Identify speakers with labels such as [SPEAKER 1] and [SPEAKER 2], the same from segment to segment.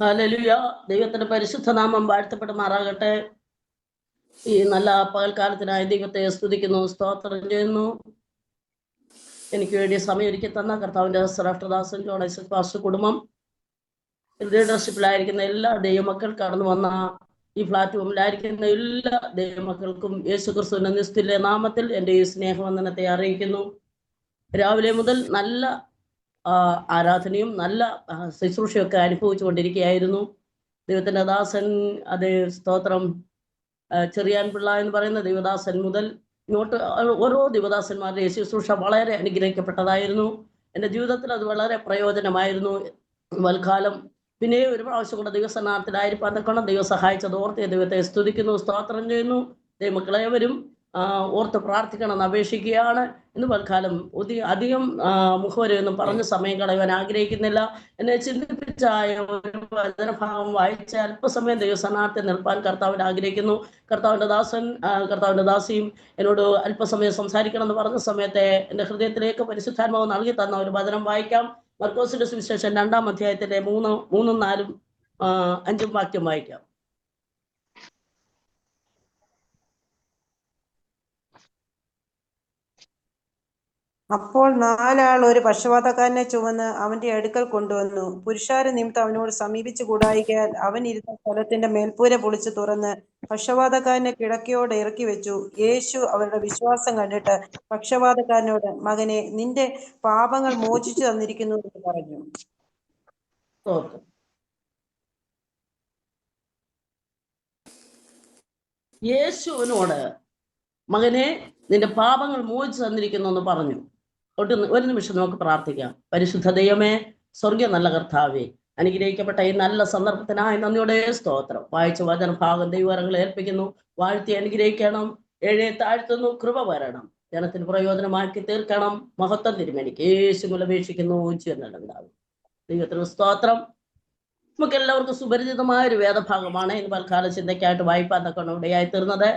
[SPEAKER 1] Hallelujah. ദൈവത്തിന്റെ പരിശുദ്ധ നാമം വാഴ്ത്തപ്പെടുമാറാകട്ടെ. ഈ നല്ല പകൽക്കാലത്തിനായി ദൈവത്തെ സ്തുതിക്കുന്നു, സ്തോത്രം ചെയ്യുന്നു. എനിക്ക് വേണ്ടി സമയം ഒരുക്കി തന്ന കർത്താവിന്റെ സരാഷ്ട്രദാസൻ ജോൺ ഐസക് പാസ്റ്റർ കുടുംബം, ലീഡർഷിപ്പിലായിരിക്കുന്ന എല്ലാ ദൈവമക്കൾ, കടന്നു വന്ന ഈ പ്ലാറ്റ്ഫോമിലായിരിക്കുന്ന എല്ലാ ദൈവമക്കൾക്കും യേശുക്രിസ്തുവിന്റെ നിസ്തുല്യ നാമത്തിൽ എൻ്റെ ഈ സ്നേഹവന്ദനത്തെ അറിയിക്കുന്നു. രാവിലെ മുതൽ നല്ല ആരാധനയും നല്ല ശുശ്രൂഷയൊക്കെ അനുഭവിച്ചു കൊണ്ടിരിക്കുകയായിരുന്നു. ദൈവത്തിന്റെ ദാസൻ, അതേ സ്തോത്രം, ചെറിയാൻ പിള്ള എന്ന് പറയുന്ന ദൈവദാസൻ മുതൽ ഇങ്ങോട്ട് ഓരോ ദൈവദാസന്മാരുടെ ശുശ്രൂഷ വളരെ അനുഗ്രഹിക്കപ്പെട്ടതായിരുന്നു. എൻ്റെ ജീവിതത്തിൽ അത് വളരെ പ്രയോജനമായിരുന്നു. വൽക്കാലം പിന്നെ ഒരു പ്രാവശ്യം കൂടെ ദൈവസന്നാഹത്തിലായിരിക്കും അതൊക്കെ ദൈവം സഹായിച്ചത് ഓർത്ത് ദൈവത്തെ സ്തുതിക്കുന്നു, സ്തോത്രം ചെയ്യുന്നു. ദൈവമക്കളേവരും ഓർത്ത് പ്രാർത്ഥിക്കണമെന്ന് അപേക്ഷിക്കുകയാണ്. ഇന്ന് വൽക്കാലം അധികം മുഖവരെയൊന്നും പറഞ്ഞ സമയം കളയാൻ ആഗ്രഹിക്കുന്നില്ല. എന്നെ ചിന്തിപ്പിച്ചായ ഒരു വചനഭാഗം വായിച്ച അല്പസമയം ദൈവസന്നാഹത്തിൽ നിൽപ്പാൻ കർത്താവിന് ആഗ്രഹിക്കുന്നു. കർത്താവിന്റെ ദാസിയും എന്നോട് അല്പസമയം സംസാരിക്കണം എന്ന് പറഞ്ഞ സമയത്തെ എൻ്റെ ഹൃദയത്തിലേക്ക് പരിശുദ്ധാത്മാവ് നൽകി തന്ന ഒരു വചനം വായിക്കാം. മർക്കോസിന്റെ സുവിശേഷം 2-ാം അധ്യായത്തിന്റെ 3, 4, 5 വാക്യം വായിക്കാം.
[SPEAKER 2] അപ്പോൾ 4 ആൾ ഒരു പക്ഷവാതക്കാരനെ ചുമന്ന് അവന്റെ അടുക്കൽ കൊണ്ടുവന്നു. പുരുഷാര നിമിത്തം അവനോട് സമീപിച്ചു കൂടായികയാൽ അവൻ ഇരുന്ന സ്ഥലത്തിന്റെ മേൽപ്പൂര പൊളിച്ചു തുറന്ന് പക്ഷവാതക്കാരനെ കിടക്കയോടെ ഇറക്കി വെച്ചു. യേശു അവരുടെ വിശ്വാസം കണ്ടിട്ട് പക്ഷവാതക്കാരനോട്, മകനെ, നിന്റെ പാപങ്ങൾ മോചിച്ചു തന്നിരിക്കുന്നു എന്ന് പറഞ്ഞു.
[SPEAKER 1] യേശുവിനോട്, മകനെ, നിന്റെ പാപങ്ങൾ മോചിച്ചു തന്നിരിക്കുന്നു എന്ന് പറഞ്ഞു. ഒരു നിമിഷം നമുക്ക് പ്രാർത്ഥിക്കാം. പരിശുദ്ധ ദൈവമേ, സ്വർഗീയ നല്ല കർത്താവേ, അനുഗ്രഹിക്കപ്പെട്ട ഈ നല്ല സന്ദർഭത്തിനായി നന്ദിയോടെ സ്തോത്രം. വായിച്ച വചനഭാഗം ദൈവങ്ങളെ ഏൽപ്പിക്കുന്നു. വാഴ്ത്തി അനുഗ്രഹിക്കണം, താഴ്ത്തുന്നു, കൃപ വരണം, ജനത്തിന് പ്രയോജനമാക്കി തീർക്കണം. മഹത്വം തിരുമേനിക്ക് യേശുവിൽ അപേക്ഷിക്കുന്നു, ചെയ്യുന്നുണ്ടാവും. ദൈവത്തിന് സ്തോത്രം. നമുക്ക് എല്ലാവർക്കും സുപരിചിതമായ ഒരു വേദഭാഗമാണ് ഇന്ന് പൽക്കാല ചിന്തയ്ക്കായിട്ട് വായിപ്പാൻ തക്കണം ഇടയായി തീർന്നത്.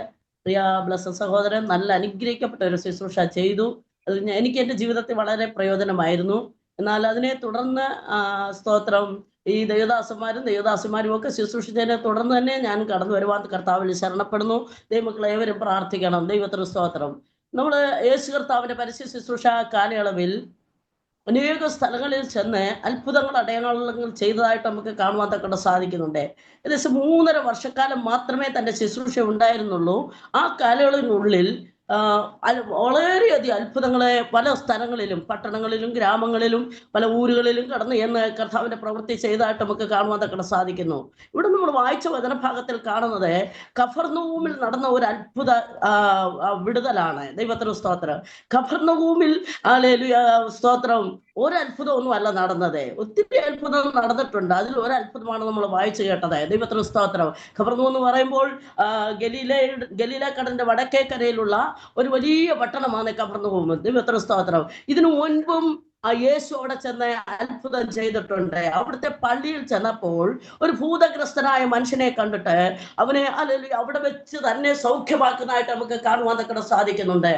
[SPEAKER 1] പ്രിയ ബ്ലസ്സ സഹോദരൻ നല്ല അനുഗ്രഹിക്കപ്പെട്ട ഒരു ശുശ്രൂഷ ചെയ്തു. അത് എനിക്ക് എൻ്റെ ജീവിതത്തിൽ വളരെ എന്നാൽ അതിനെ തുടർന്ന് സ്തോത്രം, ഈ ദൈവദാസന്മാരും ഒക്കെ ശുശ്രൂഷിച്ചതിനെ തുടർന്ന് തന്നെ ഞാൻ കടന്നു വരുവാൻ കർത്താവിൽ ശരണപ്പെടുന്നു. ദൈവമക്കളെ ഏവരും പ്രാർത്ഥിക്കണം. ദൈവത്തിന് സ്തോത്രം. നമ്മൾ യേശു കർത്താവിന്റെ പരസ്യ ശുശ്രൂഷ കാലയളവിൽ അനേക സ്ഥലങ്ങളിൽ ചെന്ന് അത്ഭുതങ്ങൾ, അടയാളങ്ങൾ ചെയ്തതായിട്ട് നമുക്ക് കാണുവാൻ തക്ക സാധിക്കുന്നുണ്ട്. ഏകദേശം 3.5 വർഷക്കാലം മാത്രമേ തൻ്റെ ശുശ്രൂഷ ഉണ്ടായിരുന്നുള്ളൂ. ആ കാലയളവിനുള്ളിൽ വളരെയധികം അത്ഭുതങ്ങളെ പല സ്ഥലങ്ങളിലും, പട്ടണങ്ങളിലും ഗ്രാമങ്ങളിലും പല ഊരുകളിലും കടന്നു എന്ന് കർത്താവിന്റെ പ്രവൃത്തി ചെയ്തതായിട്ട് നമുക്ക് കാണുവാൻ തക്ക സാധിക്കുന്നു. ഇവിടെ നമ്മൾ വായിച്ച വചനഭാഗത്തിൽ കാണുന്നത് കഫർനഹൂമിൽ നടന്ന ഒരു അത്ഭുത വിടുതലാണ്. ദൈവത്തിന് സ്തോത്രം. കഫർനഹൂമിൽ സ്തോത്രം, ഒരത്ഭുതമൊന്നും അല്ല നടന്നത്. ഒത്തിരി അത്ഭുതം നടന്നിട്ടുണ്ട്. അതിൽ ഒരത്ഭുതമാണ് നമ്മൾ വായിച്ചു കേട്ടത്. ദൈവത്തിന് സ്തോത്രം. കഫർനഹൂം എന്ന് പറയുമ്പോൾ ഗലീല കടലിന്റെ വടക്കേ കരയിലുള്ള ഒരു വലിയ പട്ടണമാണ് കഫർനഹൂം. ദൈവത്തിന് സ്തോത്രം. ഇതിനു മുൻപും യേശു അവിടെ ചെന്ന് അത്ഭുതം ചെയ്തിട്ടുണ്ട്. അവിടുത്തെ പള്ളിയിൽ ചെന്നപ്പോൾ ഒരു ഭൂതഗ്രസ്തനായ മനുഷ്യനെ കണ്ടിട്ട് അവനെ അവിടെ വെച്ച് തന്നെ സൗഖ്യമാക്കുന്നതായിട്ട് നമുക്ക് കാണുവാൻ തക്ക സാധിക്കുന്നുണ്ട്.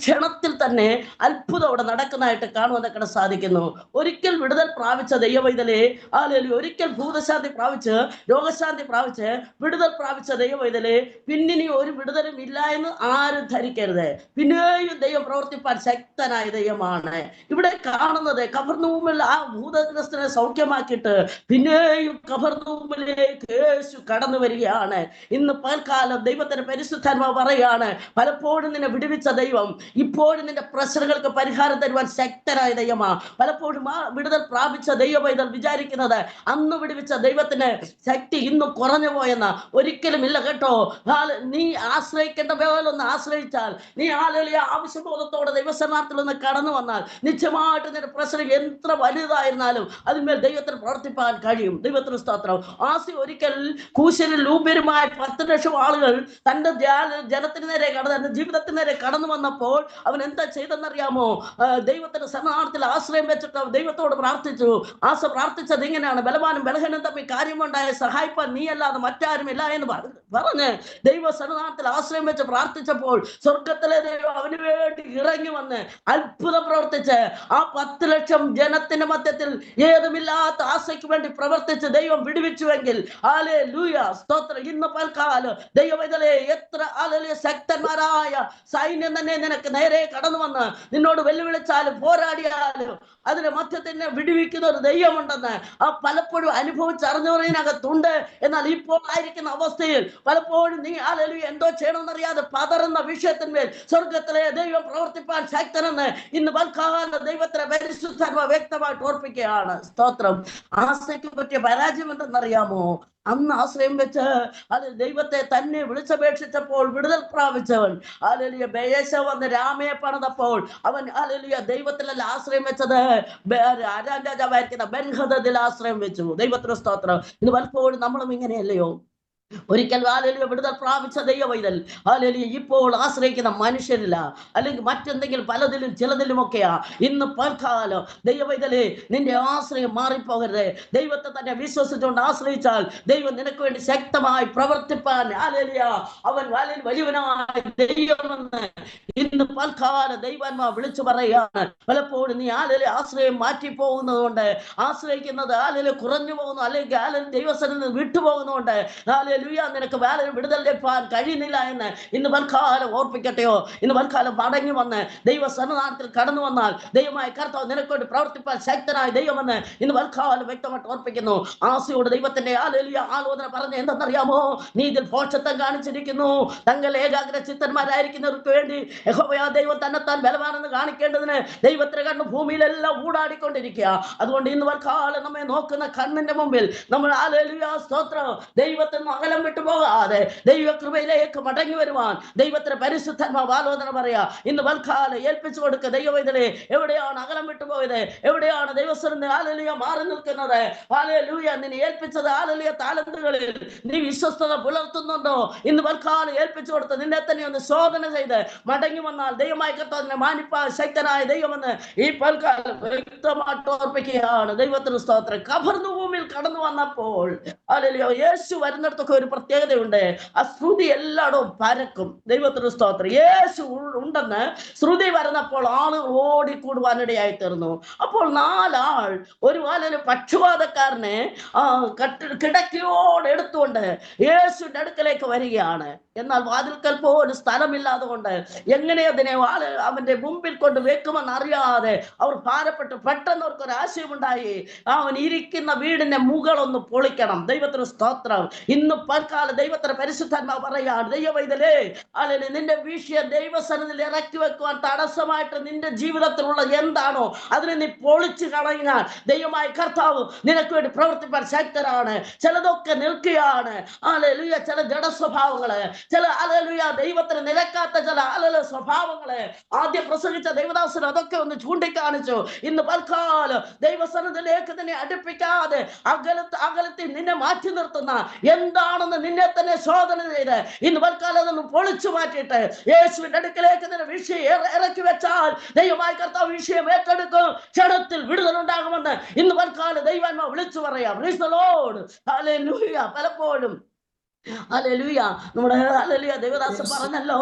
[SPEAKER 1] ക്ഷണത്തിൽ തന്നെ അത്ഭുതം അവിടെ നടക്കുന്നതായിട്ട് കാണുവാൻ തക്ക സാധിക്കുന്നു. ഒരിക്കൽ വിടുതൽ പ്രാപിച്ച ദൈവവൈതലേ, ഒരിക്കൽ ഭൂതശാന്തി പ്രാപിച്ച്, രോഗശാന്തി പ്രാപിച്ച്, വിടുതൽ പ്രാപിച്ച ദൈവവൈതലേ, പിന്നിനി ഒരു വിടുതലും ഇല്ല എന്ന് ആരും ധരിക്കരുത്. പിന്നെയും ദൈവം പ്രവർത്തിപ്പാൻ ശക്തനായ ദൈവമാണ്. ഇവിടെ കാണുന്നത് കഫർനഹൂമിൽ ആ ഭൂതഗ്രസ്തനെ സൗഖ്യമാക്കിയിട്ട് പിന്നെയും കഫർനഹൂമിലേക്ക് യേശു കടന്നു വരികയാണ്. ഇന്ന് പൽക്കാലം ദൈവത്തിന്റെ പരിശുദ്ധാത്മാവ് പറയാണ്, പലപ്പോഴും നിന്നെ വിടുവിച്ച ദൈവം ഇപ്പോഴും നിന്റെ പ്രശ്നങ്ങൾക്ക് പരിഹാരം തരുവാൻ ശക്തനായ ദൈവമാ. പലപ്പോഴും ആ വിടുതൽ പ്രാപിച്ച ദൈവപൈതൽ വിചാരിക്കുന്നത് അന്ന് വിടുവിച്ച ദൈവത്തിന് ശക്തി ഇന്ന് കുറഞ്ഞു പോയെന്ന. ഒരിക്കലും ഇല്ല കേട്ടോ. നീ ആശ്രയിക്കേണ്ട പോലൊന്ന് ആശ്രയിച്ചാൽ, നീ ആവശ്യബോധത്തോടെ ദൈവസന്നാഹത്തിൽ ഒന്ന് കടന്നു വന്നാൽ, നിശ്ചയമായിട്ട് നിന്റെ പ്രശ്നം എത്ര വലുതായിരുന്നാലും അതിന്മേൽ ദൈവത്തിന് പ്രവർത്തിപ്പാൻ കഴിയും. ദൈവത്തിന് സ്തോത്രം. ആസി ഒരിക്കൽ കൂശലിൽ ലൂബ്യരുമായ 10 ലക്ഷം ആളുകൾ തന്റെ ജനത്തിന് നേരെ തന്റെ ജീവിതത്തിന് നേരെ കടന്നു വന്നപ്പോൾ അവൻ എന്താ ചെയ്തെന്നറിയാമോ? ദൈവത്തിന്റെ സന്നാഹത്തിൽ ആശ്രയം വെച്ചിട്ട് ദൈവത്തോട് പ്രാർത്ഥിച്ചു. പ്രാർത്ഥിച്ചത് ഇങ്ങനെയാണ്: ബലവാനും ബലഹീനും തമ്മിൽ കാര്യമുണ്ടായ സഹായിപ്പാൻ നീ അല്ലാതെ മറ്റാരുമില്ല എന്ന് പറഞ്ഞ് ദൈവ സന്നാഹത്തിൽ ആശ്രയം വെച്ച് പ്രാർത്ഥിച്ചപ്പോൾ സ്വർഗത്തിലെ ദൈവം അവന് വേണ്ടി ഇറങ്ങി വന്ന് അത്ഭുതം പ്രവർത്തിച്ച് ആ 10 ലക്ഷം ജനത്തിന്റെ മധ്യത്തിൽ ഏതുമില്ലാത്ത ആശയ്ക്ക് വേണ്ടി പ്രവർത്തിച്ച് ദൈവം വിടുവിച്ചുവെങ്കിൽ ഹല്ലേലൂയ സ്തോത്രം. ഇന്ന് പൽക്കാലം ദൈവവേദനയെ എത്ര ഹല്ലേലൂയ ശക്തന്മാരായ സൈന്യം തന്നെ നിനക്ക് നേരെ കടന്നു വന്ന് നിന്നോട് വെല്ലുവിളിച്ചാലും പോരാടിയാലും അതിന്റെ മധ്യത്തിൽ വിടുവിക്കുന്ന ഒരു ദൈവമുണ്ടെന്ന് പലപ്പോഴും അനുഭവിച്ചറിഞ്ഞവരതിനകത്തുണ്ട്. എന്നാൽ ഇപ്പോൾ ആയിരിക്കുന്ന അവസ്ഥയിൽ പലപ്പോഴും നീ ഹല്ലേലൂയ എന്തോ ചെയ്യണമെന്നറിയാതെ പതറുന്ന വിഷയത്തിന്മേൽ സ്വർഗത്തിലെ ദൈവം പ്രവർത്തിപ്പാൻ ശക്തനെന്ന് ഇന്ന് പൽക്കാലം ദൈവത്തിലെ പരിശുദ്ധാത്മ വ്യക്തമായിട്ട് ഓർപ്പിക്കുകയാണ്. സ്തോത്രം. ആശയ്ക്ക് പറ്റിയ പരാജയം എന്തെന്നറിയാമോ? അന്ന് ആശ്രയം വെച്ച് അത് ദൈവത്തെ തന്നെ വിളിച്ചപേക്ഷിച്ചപ്പോൾ വിടുതൽ പ്രാപിച്ചവൻ ഹല്ലേലൂയ ബേശ വന്ന് രാമയെ പണിതപ്പോൾ അവൻ ഹല്ലേലൂയ ദൈവത്തിലല്ല ആശ്രയം വെച്ചത്, അരാം രാജാവായിരിക്കുന്ന ബെൻഹദദിൽ ആശ്രയം വെച്ചു. ദൈവത്തിന് സ്തോത്രം. ഇത് പലപ്പോഴും നമ്മളും ഇങ്ങനെയല്ലയോ? ഒരിക്കൽ ഹല്ലേലൂയ വിടുതൽ പ്രാപിച്ച ദൈവവൈതൽ ഹല്ലേലൂയ ഇപ്പോൾ ആശ്രയിക്കുന്ന മനുഷ്യരില്ല, അല്ലെങ്കിൽ മറ്റെന്തെങ്കിലും പലതിലും ചിലതിലുമൊക്കെയാ. ഇന്ന് പൽക്കാലം ദൈവവൈതലേ നിന്റെ ആശ്രയം മാറിപ്പോകരുത്. ദൈവത്തെ തന്നെ വിശ്വസിച്ചുകൊണ്ട് ആശ്രയിച്ചാൽ ദൈവം നിനക്ക് വേണ്ടി ശക്തമായി പ്രവർത്തിപ്പാൻ ഹല്ലേലൂയ അവൻ വലിയവനായ ദൈവമെന്ന് ഇന്ന് പൽക്കാലം ദൈവാത്മാ വിളിച്ചു പറയുകയാണ്. പലപ്പോഴും നീ ഹല്ലേലൂയ ആശ്രയം മാറ്റിപ്പോകുന്നത് കൊണ്ട്, ആശ്രയിക്കുന്നത് ഹല്ലേലൂയ കുറഞ്ഞു പോകുന്നു, അല്ലെങ്കിൽ ഹല്ലേലൂയ ദൈവസന്നിധിയിൽ വിട്ടുപോകുന്നതുകൊണ്ട് ഹല്ലേലൂയ നിനക്ക് വിടുതൽ ലഭിക്കാൻ കഴിയുന്നില്ല എന്ന് ഇന്ന് പൽക്കാലം ഓർപ്പിക്കട്ടെയോ? ഇന്ന് പൽക്കാലം മടങ്ങി വന്ന് ദൈവ സന്നിധാനത്തിൽ കടന്നു വന്നാൽ ദൈവമായ കർത്താവ് നിനക്ക് വേണ്ടി പ്രവർത്തിപ്പാൻ ശക്തനായ ദൈവമെന്ന് ഇന്ന് പൽക്കാലം വ്യക്തമായിട്ട് ഓർപ്പിക്കുന്നു. ആശയോട് ദൈവത്തിന്റെ ഹല്ലേലൂയ ആലോചന പറഞ്ഞ് എന്തെന്നറിയാമോ? നീ ഇതിൽ ഭോഷത്വം കാണിച്ചിരിക്കുന്നു. തങ്ങൾ ഏകാഗ്ര ചിത്തന്മാരായിരിക്കുന്നവർക്ക് വേണ്ടി യഹോവയാ ദൈവം തന്നെത്താൻ ബലവാനെന്ന് കാണിക്കേണ്ടതിന് ദൈവത്തിന്റെ കണ്ണ് ഭൂമിയിലെല്ലാം ഊടാടിക്കൊണ്ടിരിക്കുക. അതുകൊണ്ട് ഇന്ന് പൽക്കാലം നമ്മെ നോക്കുന്ന കണ്ണിന്റെ മുമ്പിൽ നമ്മൾ ഹല്ലേലൂയ സ്തോത്രം ദൈവത്തിൽ അകലം വിട്ടുപോകാതെ ദൈവകൃപയിലേക്ക് മടങ്ങി വരുവാൻ ദൈവത്തിന്റെ പരിശുദ്ധാത്മാവ് ആലോചന പറയാ. ഇന്ന് പൽക്കാലം ഏൽപ്പിച്ചു കൊടുക്കുക. ദൈവവേദനയെ എവിടെയാണ് അകലം വിട്ടുപോയത്? എവിടെയാണ് ദൈവസന്നിധിയിൽ ഹല്ലേലൂയ മാറി നിൽക്കുന്നത്? ഹല്ലേലൂയ നിന്നെ ഏൽപ്പിച്ചത് ഹല്ലേലൂയ താലന്തുകളിൽ നീ വിശ്വസ്തത പുലർത്തുന്നുണ്ടോ? ഇന്ന് പൽക്കാലം ഏൽപ്പിച്ചു കൊടുത്ത് നിന്നെ തന്നെ ഒന്ന് ശോധന ചെയ്ത് മടങ്ങി വന്നാൽ ദൈവമായി കർത്താവിനെ മാനിപ്പാൻ ശക്തനായ ദൈവമെന്ന് ഈ പൽക്കാലം വ്യക്തമായിട്ട് ഓർപ്പിക്കുകയാണ്. ദൈവത്തിന് സ്തോത്രം. കഫർനഹൂമിൽ കടന്നു വന്നപ്പോൾ ഹല്ലേലൂയ യേശു വരുന്നിടത്തൊക്കെ ഒരു പ്രത്യേകതയുണ്ട്. ആ ശ്രുതി എല്ലായിടവും പരക്കും. ദൈവത്തിന് സ്തോത്രം. യേശു ഉണ്ടെന്ന് ശ്രുതി വരുന്നപ്പോൾ ആളുകൾ ഓടിക്കൂടുവാനിടയായി തീർന്നു. അപ്പോൾ 4 ആൾ ഒരു പക്ഷപാതക്കാരനെ കിടക്കയോടെ എടുത്തുകൊണ്ട് യേശുവിന്റെ അടുക്കലേക്ക് വരികയാണ്. എന്നാൽ വാതിൽക്കൽ പോലും സ്ഥലമില്ലാതെ കൊണ്ട് എങ്ങനെ അതിനെ അവന്റെ മുമ്പിൽ കൊണ്ട് വെക്കുമെന്ന് അറിയാതെ അവർ ഭാരപ്പെട്ടു. പെട്ടെന്ന് അവർക്കൊരു ആശയമുണ്ടായി, അവൻ ഇരിക്കുന്ന വീടിന്റെ മുകളൊന്ന് പൊളിക്കണം. ദൈവത്തിന് സ്തോത്രം. ഇന്ന് പൽക്കാലം ദൈവത്തിന്റെ പരിശുദ്ധാത്മാവ് പറയാണ്, ദൈവവൈതലേ അല്ലെങ്കിൽ നിന്റെ വിഷയം ദൈവസന്നിധിയിൽ ഇറക്കി വെക്കുവാൻ തടസ്സമായിട്ട് നിന്റെ ജീവിതത്തിലുള്ള എന്താണോ അതിനെ നീ പൊളിച്ചു കളഞ്ഞാൽ ദൈവമായ കർത്താവ് നിനക്ക് വേണ്ടി പ്രവർത്തിപ്പാൻ ശക്തരാണ്. ചിലതൊക്കെ നിൽക്കുകയാണ്. ഹല്ലേലൂയ ചില ജഡസ്വഭാവങ്ങള്, ചില ഹല്ലേലൂയ ദൈവത്തിന് നിരക്കാത്ത ചില സ്വഭാവങ്ങള് ആദ്യം പ്രസംഗിച്ച ദൈവദാസന് അതൊക്കെ ഒന്ന് ചൂണ്ടിക്കാണിച്ചു. ഇന്ന് പൽക്കാലം ദൈവസന്നിധിയിലേക്ക് തന്നെ അടുപ്പിക്കാതെ അകലത്തിൽ നിന്നെ മാറ്റി നിർത്തുന്ന എന്താണെന്ന് നിന്നെ തന്നെ ശോധന ചെയ്ത് ഇന്ന് പൽക്കാലം അതൊന്നും പൊളിച്ചു മാറ്റിയിട്ട് യേശുവിന്റെ അടുക്കലേക്ക് തന്നെ വിഷയം ഇറക്കി വെച്ചാൽ ദൈവമായ കർത്താവ് വിഷയം ഏറ്റെടുക്കും. ക്ഷണത്തിൽ വിടുതലുണ്ടാകുമെന്ന് ഇന്ന് പൽക്കാലം ദൈവാത്മാവ് വിളിച്ചു പറയാം. Price the Lord. ഹല്ലേലൂയ. പലപ്പോഴും ഹല്ലേലൂയ നമ്മുടെ ഹല്ലേലൂയ ദൈവദാസൻ പറഞ്ഞല്ലോ,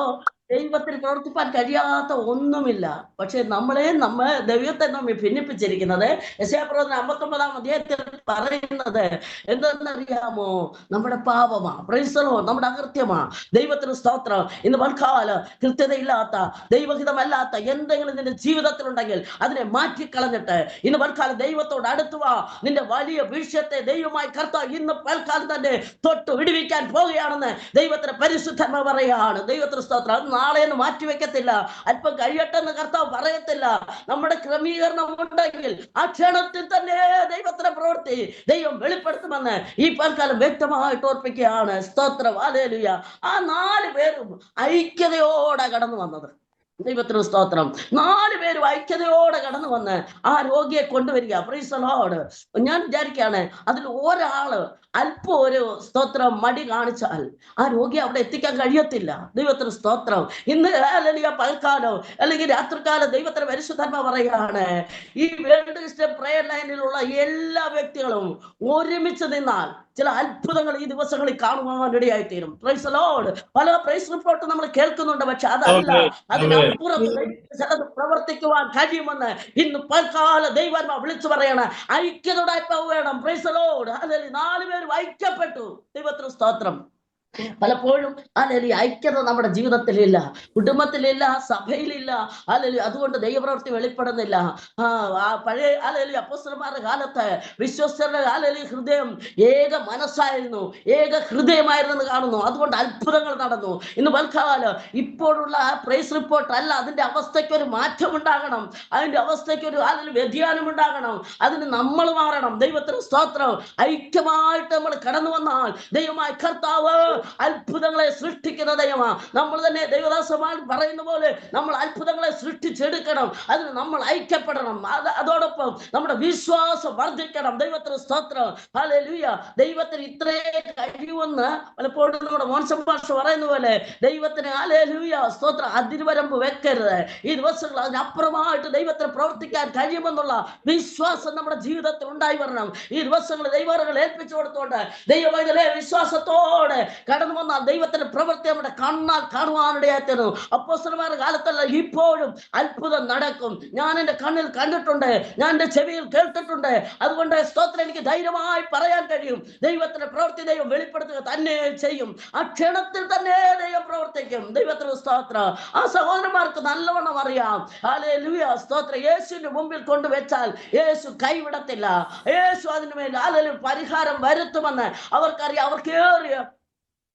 [SPEAKER 1] ദൈവത്തിന് പ്രവർത്തിപ്പാൻ കഴിയാത്ത ഒന്നുമില്ല. പക്ഷെ നമ്മെ ദൈവത്തെ നമ്മെ ഭിന്നിപ്പിച്ചിരിക്കുന്നത് യെശയ്യാപ്രവചനം 59-ാം അധ്യായത്തിൽ പറയുന്നത് എന്തെന്നറിയാമോ? നമ്മുടെ പാപമാ. Price the Lord. നമ്മുടെ അകൃത്യമാ. ദൈവത്തിന് സ്തോത്രം. ഇന്ന് പൽക്കാലം കൃത്യതയില്ലാത്ത ദൈവഹിതമല്ലാത്ത എന്തെങ്കിലും നിന്റെ ജീവിതത്തിലുണ്ടെങ്കിൽ അതിനെ മാറ്റിക്കളഞ്ഞിട്ട് ഇന്ന് പൽക്കാലം ദൈവത്തോട് അടുത്തുവാ. നിന്റെ വലിയ വിഷയത്തെ ദൈവമായി കർത്താവ് ഇന്ന് പൽക്കാലം തന്നെ തൊട്ട് വിടുവിക്കാൻ പോവുകയാണെന്ന് ദൈവത്തിന്റെ പരിശുദ്ധാത്മാവ് പറയുകയാണ്. ദൈവത്തിന് സ്തോത്രം. നാളെ മാറ്റിവെക്കത്തില്ല, അല്പം കഴിയട്ടെന്ന് കർത്താവ് പറയത്തില്ല. നമ്മുടെ ക്രമീകരണം ഉണ്ടെങ്കിൽ ആ ക്ഷണത്തിൽ തന്നെ ദൈവത്തിന്റെ പ്രവൃത്തി ദൈവം വെളിപ്പെടുത്തുമെന്ന് ഈ പൽക്കാലം വ്യക്തമായിട്ട് ഓർപ്പിക്കുകയാണ്. സ്തോത്രം. ഹല്ലേലൂയ. ആ 4 പേരും ഐക്യതയോടെ കടന്നു വന്നത്. ദൈവത്തിന് സ്തോത്രം. 4 പേരും ഐക്യതയോടെ കടന്നു വന്ന് ആ രോഗിയെ കൊണ്ടുവരിക. Price the Lord. ഞാൻ വിചാരിക്കുകയാണ്, അതിൽ ഒരാള് അല്പം ഒരു സ്തോത്രം മടി കാണിച്ചാൽ ആ രോഗിയെ അവിടെ എത്തിക്കാൻ കഴിയത്തില്ല. ദൈവത്തിന് സ്തോത്രം. ഇന്ന് അല്ലെങ്കിൽ പൽക്കാലം അല്ലെങ്കിൽ രാത്രികാലം ദൈവത്തിന് പരിശുദ്ധാത്മാവ് പറയുകയാണ്, ഈ വേൾഡ് ക്രിസ്ത്യൻ പ്രയർ ലൈനിലുള്ള എല്ലാ വ്യക്തികളും ഒരുമിച്ച് നിന്നാൽ ചില അത്ഭുതങ്ങൾ ഈ ദിവസങ്ങളിൽ കാണുവാൻ ഇടയായിത്തീരും. Praise the Lord. പല പ്രൈസ് റിപ്പോർട്ട് നമ്മൾ കേൾക്കുന്നുണ്ട്. പക്ഷെ അതല്ല, അതിന് അപ്പുറത്ത് ചിലത് പ്രവർത്തിക്കുവാൻ കഴിയുമെന്ന് ഇന്ന് പൽക്കാല ദൈവന്മാർ വിളിച്ചു പറയണ. ഐക്യതയുടെ വേണം. Price the Lord. ഹല്ലേലൂയ. 4 പേരും ഐക്യപ്പെട്ടു. ദൈവത്തിന് സ്തോത്രം. പലപ്പോഴും അല്ലെങ്കിൽ ഐക്യത നമ്മുടെ ജീവിതത്തിലില്ല, കുടുംബത്തിലില്ല, സഭയിലില്ല. അല്ലെങ്കിൽ അതുകൊണ്ട് ദൈവപ്രവൃത്തി വെളിപ്പെടുന്നില്ല. പഴയ അല്ലെങ്കിൽ അപ്പോസ്തലന്മാരുടെ കാലത്ത് വിശ്വസ്തരുടെ അല്ലെങ്കിൽ ഹൃദയം ഏക മനസ്സായിരുന്നു, ഏക ഹൃദയമായിരുന്നു എന്ന് കാണുന്നു. അതുകൊണ്ട് അത്ഭുതങ്ങൾ നടന്നു. ഇന്ന് പൽക്കാലം ഇപ്പോഴുള്ള പ്രൈസ് റിപ്പോർട്ട് അല്ല, അതിന്റെ അവസ്ഥയ്ക്ക് ഒരു മാറ്റം ഉണ്ടാകണം, അതിന്റെ അവസ്ഥയ്ക്ക് ഒരു വ്യതിയാനം ഉണ്ടാകണം. അതിന് നമ്മൾ മാറണം. ദൈവത്തിന് സ്തോത്രം. ഐക്യമായിട്ട് നമ്മൾ കടന്നു വന്നാൽ ദൈവമായ കർത്താവ് അത്ഭുതങ്ങളെ സൃഷ്ടിക്കുന്ന ദൈവമാണ്. നമ്മൾ തന്നെ ദൈവദാസന്മാർ പറയുന്ന പോലെ നമ്മൾ അത്ഭുതങ്ങളെ സൃഷ്ടിച്ചെടുക്കണം. അതിന് നമ്മൾ ഐക്യപ്പെടണം. അതോടൊപ്പം നമ്മുടെ വിശ്വാസം വർദ്ധിക്കണം. ദൈവത്തിന് സ്തോത്രം. ഹല്ലേലൂയ. ദൈവത്തിന് ഇത്രേ കഴിയുമെന്ന് പലപ്പോഴും നമ്മുടെ മോൻസൻ പാസ്റ്റർ പറയുന്ന പോലെ ദൈവത്തിന് ഹല്ലേലൂയ സ്തോത്രം അതിർവരമ്പ് വെക്കരുത്. ഈ ദിവസങ്ങൾ അതിനപ്പുറമായിട്ട് ദൈവത്തിന് പ്രവർത്തിക്കാൻ കഴിയുമെന്നുള്ള വിശ്വാസം നമ്മുടെ ജീവിതത്തിൽ ഉണ്ടായി വരണം. ഈ ദിവസങ്ങൾ ദൈവങ്ങൾ ഏൽപ്പിച്ചു കൊടുത്തോണ്ട് ദൈവവൈദ്യരെ വിശ്വാസത്തോടെ കടന്നു വന്നാൽ ദൈവത്തിന്റെ പ്രവൃത്തി നമ്മുടെ കണ്ണാൽ കാണുവാനിടയായിരുന്നു. അപ്പോസ്തലന്മാരുടെ കാലത്തല്ല, ഇപ്പോഴും അത്ഭുതം നടക്കും. ഞാൻ എന്റെ കണ്ണിൽ കണ്ടിട്ടുണ്ട്, ഞാൻ എന്റെ ചെവിയിൽ കേട്ടിട്ടുണ്ട്. അതുകൊണ്ട് സ്തോത്രം എനിക്ക് ധൈര്യമായി പറയാൻ കഴിയും. ദൈവത്തിന്റെ പ്രവൃത്തി ദൈവം വെളിപ്പെടുത്തുക തന്നെ ചെയ്യും. ആ ക്ഷണത്തിൽ തന്നെ ദൈവം പ്രവർത്തിക്കും. ദൈവത്തിന് സ്തോത്രം. ആ സഹോദരന്മാർക്ക് നല്ലവണ്ണം അറിയാം. ഹല്ലേലൂയ സ്തോത്രം. യേശുവിന്റെ മുമ്പിൽ കൊണ്ടുവച്ചാൽ യേശു കൈവിടത്തില്ല. യേശു അതിനുമേൽ പരിഹാരം വരുത്തുമെന്ന് അവർക്കറിയാം. അവർക്ക് ഏറിയ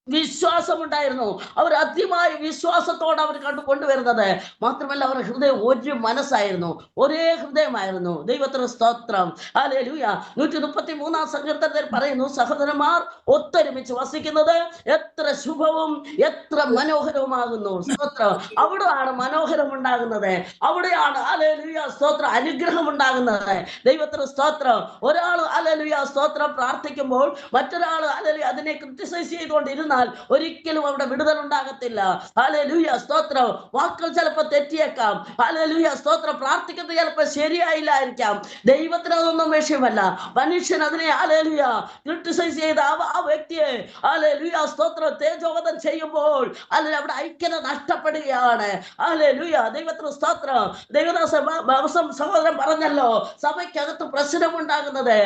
[SPEAKER 1] വിശ്വാസമുണ്ടായിരുന്നു. അവർ അത്യമായ വിശ്വാസത്തോടെ അവർ കൊണ്ടുവരുന്നത് മാത്രമല്ല, അവരുടെ ഹൃദയം ഒരു മനസ്സായിരുന്നു, ഒരേ ഹൃദയമായിരുന്നു. ദൈവത്തിന് സ്തോത്രം. ഹല്ലേലൂയ. 133 സങ്കീർത്തനത്തിൽ പറയുന്നു, സഹോദരന്മാർ ഒത്തൊരുമിച്ച് വസിക്കുന്നത് എത്ര ശുഭവും എത്ര മനോഹരവുമാകുന്നു. സ്തോത്രം. അവിടെയാണ് മനോഹരം ഉണ്ടാകുന്നത്. അവിടെയാണ് ഹല്ലേലൂയ സ്തോത്രം അനുഗ്രഹം ഉണ്ടാകുന്നത്. ദൈവത്തിന് സ്തോത്രം. ഒരാൾ ഹല്ലേലൂയ സ്തോത്രം പ്രാർത്ഥിക്കുമ്പോൾ മറ്റൊരാൾ ഹല്ലേലൂയ അതിനെ ക്രിറ്റിസൈസ് ചെയ്തുകൊണ്ടിരുന്ന ഒരിക്കലും അവിടെ വിടുതൽ ഉണ്ടാകത്തില്ല. ഹല്ലേലൂയ സ്തോത്രം. വാക്കുകൾ ചിലപ്പോൾ തെറ്റിയേക്കാം. ഹല്ലേലൂയ സ്തോത്രം. പ്രാർത്ഥിക്കുന്നത് ചിലപ്പോൾ ശരിയായില്ലായിരിക്കാം. ദൈവത്തിന് അതൊന്നും വിഷയമല്ല. മനുഷ്യൻ അതിനെ ഹല്ലേലൂയ ക്രിട്ടിസൈസ് ചെയ്ത ആ വ്യക്തിയെ ഹല്ലേലൂയ സ്തോത്രം തേജോവധം ചെയ്യുമ്പോൾ അല്ലെങ്കിൽ അവിടെ ഐക്യത നഷ്ടപ്പെടുകയാണ്. ഹല്ലേലൂയ. ദൈവത്തിന് സ്തോത്രം. ദേവദാസൻ സഹോദരൻ പറഞ്ഞല്ലോ, സഭയ്ക്കകത്ത് പ്രശ്നമുണ്ടാകുന്നത്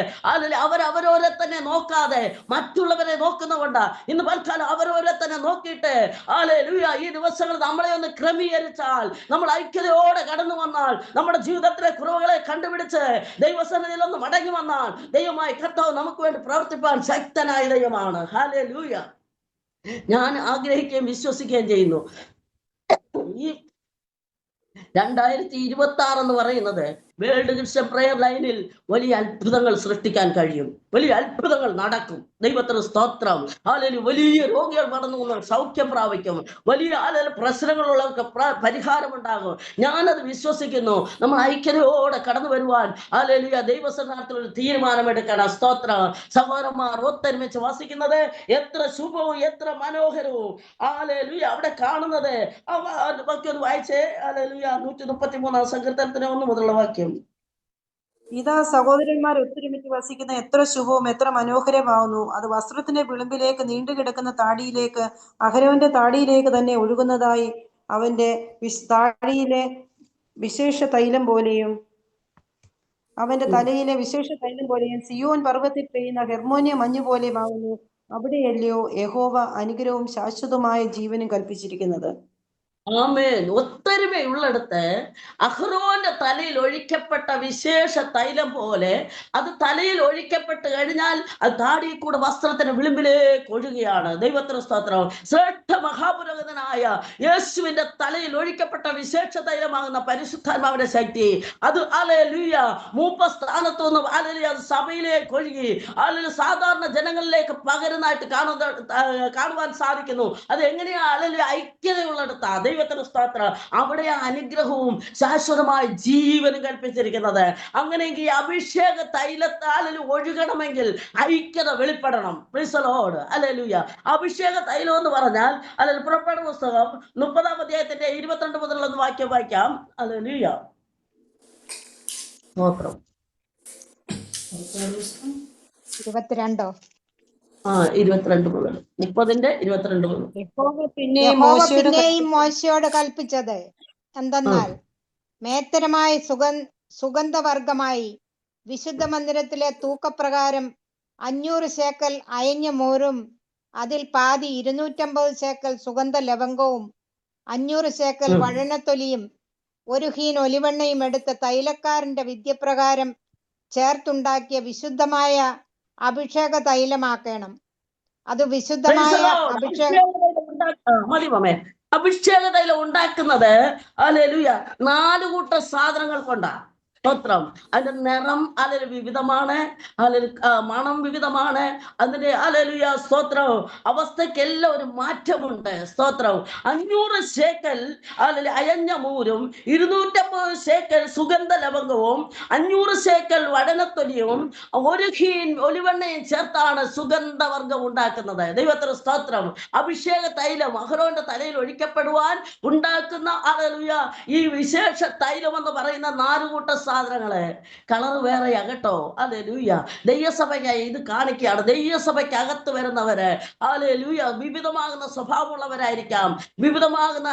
[SPEAKER 1] അവരവരോരെ തന്നെ നോക്കാതെ മറ്റുള്ളവരെ നോക്കുന്നതുകൊണ്ട്. ഇന്ന് അവരവരെ തന്നെ നോക്കിയിട്ട് ഹല്ലേലൂയ ഈ ദിവസങ്ങൾ നമ്മളെ ഒന്ന് ക്രമീകരിച്ചാൽ, നമ്മൾ ഐക്യതയോടെ കടന്നു വന്നാൽ, നമ്മുടെ ജീവിതത്തിലെ കുറവുകളെ കണ്ടുപിടിച്ച് ദൈവസന്നിധിയിൽ ഒന്ന് മടങ്ങി വന്നാൽ ദൈവമായ കർത്താവ് നമുക്ക് വേണ്ടി പ്രവർത്തിപ്പാൻ ശക്തനായ ദൈവമാണ്. ഹല്ലേലൂയ. ഞാൻ ആഗ്രഹിക്കുകയും വിശ്വസിക്കുകയും ചെയ്യുന്നു, ഈ 2026 എന്ന് പറയുന്നത് വേൾഡ് ക്രിസ്ത്യൻ പ്രയർ ലൈനിൽ വലിയ അത്ഭുതങ്ങൾ സൃഷ്ടിക്കാൻ കഴിയും. വലിയ അത്ഭുതങ്ങൾ നടക്കും. ദൈവത്തിന് സ്തോത്രം. ഹല്ലേലൂയ. വലിയ രോഗികൾ കടന്നു വന്നാൽ സൗഖ്യം പ്രാപിക്കും. വലിയ പ്രശ്നങ്ങളുള്ളവർക്ക് പരിഹാരം ഉണ്ടാകും. ഞാനത് വിശ്വസിക്കുന്നു. നമ്മൾ ഐക്യതയോടെ കടന്നു വരുവാൻ ഹല്ലേലൂയ ദൈവസന്നിധിയിൽ ഒരു തീരുമാനമെടുക്കണം. സ്തോത്രം. സഹോദരന്മാർ ഒത്തൊരുമിച്ച് വസിക്കുന്നത് എത്ര ശുഭവും എത്ര മനോഹരവും. ഹല്ലേലൂയ. അവിടെ കാണുന്നത് വാക്യം വായിച്ചേ. ഹല്ലേലൂയ 133 സങ്കീർത്തനത്തിന് 1 മുതലുള്ള വാക്യം.
[SPEAKER 2] ഇതാ സഹോദരന്മാർ ഒത്തൊരുമിച്ച് വസിക്കുന്ന എത്ര ശുഭവും എത്ര മനോഹരമാവുന്നു. അത് വസ്ത്രത്തിന്റെ വിളിമ്പിലേക്ക് നീണ്ടുകിടക്കുന്ന താടിയിലേക്ക്, അഹരോന്റെ താടിയിലേക്ക് തന്നെ ഒഴുകുന്നതായി, അവന്റെ താടിയിലെ വിശേഷ തൈലം പോലെയും അവന്റെ തലയിലെ വിശേഷ തൈലം പോലെയും സിയോൻ പർവ്വതത്തിൽ പെയ്യുന്ന ഹെർമോനിയ മഞ്ഞു പോലെയുമാവുന്നു. അവിടെയല്ലയോ യഹോവ അനുഗ്രഹവും ശാശ്വതമായ ജീവനും കൽപ്പിച്ചിരിക്കുന്നത്.
[SPEAKER 1] ആമേൻ. ഒത്തൊരുമയുള്ളിടത്ത് അഹ്റോന്റെ തലയിൽ ഒഴിക്കപ്പെട്ട വിശേഷ തൈലം പോലെ അത് തലയിൽ ഒഴിക്കപ്പെട്ട് കഴിഞ്ഞാൽ അത് താടിയിൽ കൂടെ വസ്ത്രത്തിന് വിളിമ്പിലേക്ക് ഒഴുകുകയാണ്. ദൈവത്തിന് സ്തോത്രം. ശ്രേഷ്ഠ മഹാപുരോഹിതനായ യേശുവിന്റെ തലയിൽ ഒഴിക്കപ്പെട്ട വിശേഷ തൈലമാകുന്ന പരിശുദ്ധാത്മാവിന്റെ ശക്തി അത് ഹല്ലേലൂയ മൂപ്പസ്ഥാനത്തു നിന്ന് ഹല്ലേലൂയ അത് സഭയിലേക്ക് ഒഴുകി ഹല്ലേലൂയ സാധാരണ ജനങ്ങളിലേക്ക് പകരുന്നതായിട്ട് കാണുവാൻ സാധിക്കുന്നു. അത് എങ്ങനെയാ? ഹല്ലേലൂയ ഐക്യതയുള്ളിടത്താ. ദൈവത്തിന് സ്തോത്രം. അവിടെ അനുഗ്രഹവും ശാശ്വതമായ ജീവനും കൽപ്പിച്ചിരിക്കുന്നത്. അങ്ങനെയെങ്കിൽ അഭിഷേക തൈലത്താൽ ഒഴുകണമെങ്കിൽ ഐക്യത വെളിപ്പെടണം. Praise the Lord. ഹല്ലേലൂയ. അഭിഷേക തൈലം എന്ന് പറഞ്ഞാൽ പുറപ്പാട് പുസ്തകം 30-ാം അധ്യായത്തിന്റെ 22 മുതലുള്ള വാക്യം വായിക്കാം. ഹല്ലേലൂയ. സ്തോത്രം.
[SPEAKER 3] 22
[SPEAKER 1] 22 മുതൽ 30-ന്റെ 22 മുതൽ.
[SPEAKER 3] യഹോവ പിന്നെയും മോശയോട് കൽപ്പിച്ചത്, എന്തെന്നാൽ മേത്തരമായ സുഗന്ധവർഗമായി വിശുദ്ധ മന്ദിരത്തിലെ തൂക്കപ്രകാരം 500 ശേക്കൽ അയഞ്ഞ മോരും അതിൽ പാതി 250 ശേക്കൽ സുഗന്ധ ലവംഗവും 500 ശേക്കൽ വഴനത്തൊലിയും 1 ഹീൻ ഒലിവെണ്ണയും എടുത്ത് തൈലക്കാരന്റെ വിദ്യപ്രകാരം ചേർത്തുണ്ടാക്കിയ വിശുദ്ധമായ അഭിഷേക തൈലമാക്കണം. അത് വിശുദ്ധമായ
[SPEAKER 1] അഭിഷേക തൈലം ഉണ്ടാക്കുന്നത് ഹല്ലേലൂയ 4 കൂട്ടം സാധനങ്ങൾ കൊണ്ടാണ്. സ്തോത്രം. അതിന്റെ നിറം വിവിധമാണ്, മണം വിവിധമാണ്, അതിന്റെ സ്തോത്രം അവസ്ഥക്കെല്ലാം ഒരു മാറ്റമുണ്ട്. സ്തോത്രം. 500 ശേക്കൽ അയഞ്ഞ മൂരും 250 ശേക്കൽ സുഗന്ധ ലവംഗവും 500 ശേക്കൽ വടനത്തൊലിയും 1 ഹീൻ ഒലിവെണ്ണയും ചേർത്താണ് സുഗന്ധവർഗം ഉണ്ടാക്കുന്നത്. ദൈവത്തിന് സ്തോത്രം. അഭിഷേക തൈലം അഹരോന്റെ തലയിൽ ഒഴിക്കപ്പെടുവാൻ ഉണ്ടാക്കുന്ന ഈ വിശേഷ തൈലം എന്ന് പറയുന്ന 4 കൂട്ടം സാധനങ്ങള്. കളറ് വേറെയാ കേട്ടോ. ഹല്ലേലൂയ. ദൈവസഭയ്ക്കായി ഇത് കാണിക്കുകയാണ്. ദൈവസഭയ്ക്ക് അകത്ത് വരുന്നവര് ഹല്ലേലൂയ വിവിധമാകുന്ന സ്വഭാവമുള്ളവരായിരിക്കാം, വിവിധമാകുന്ന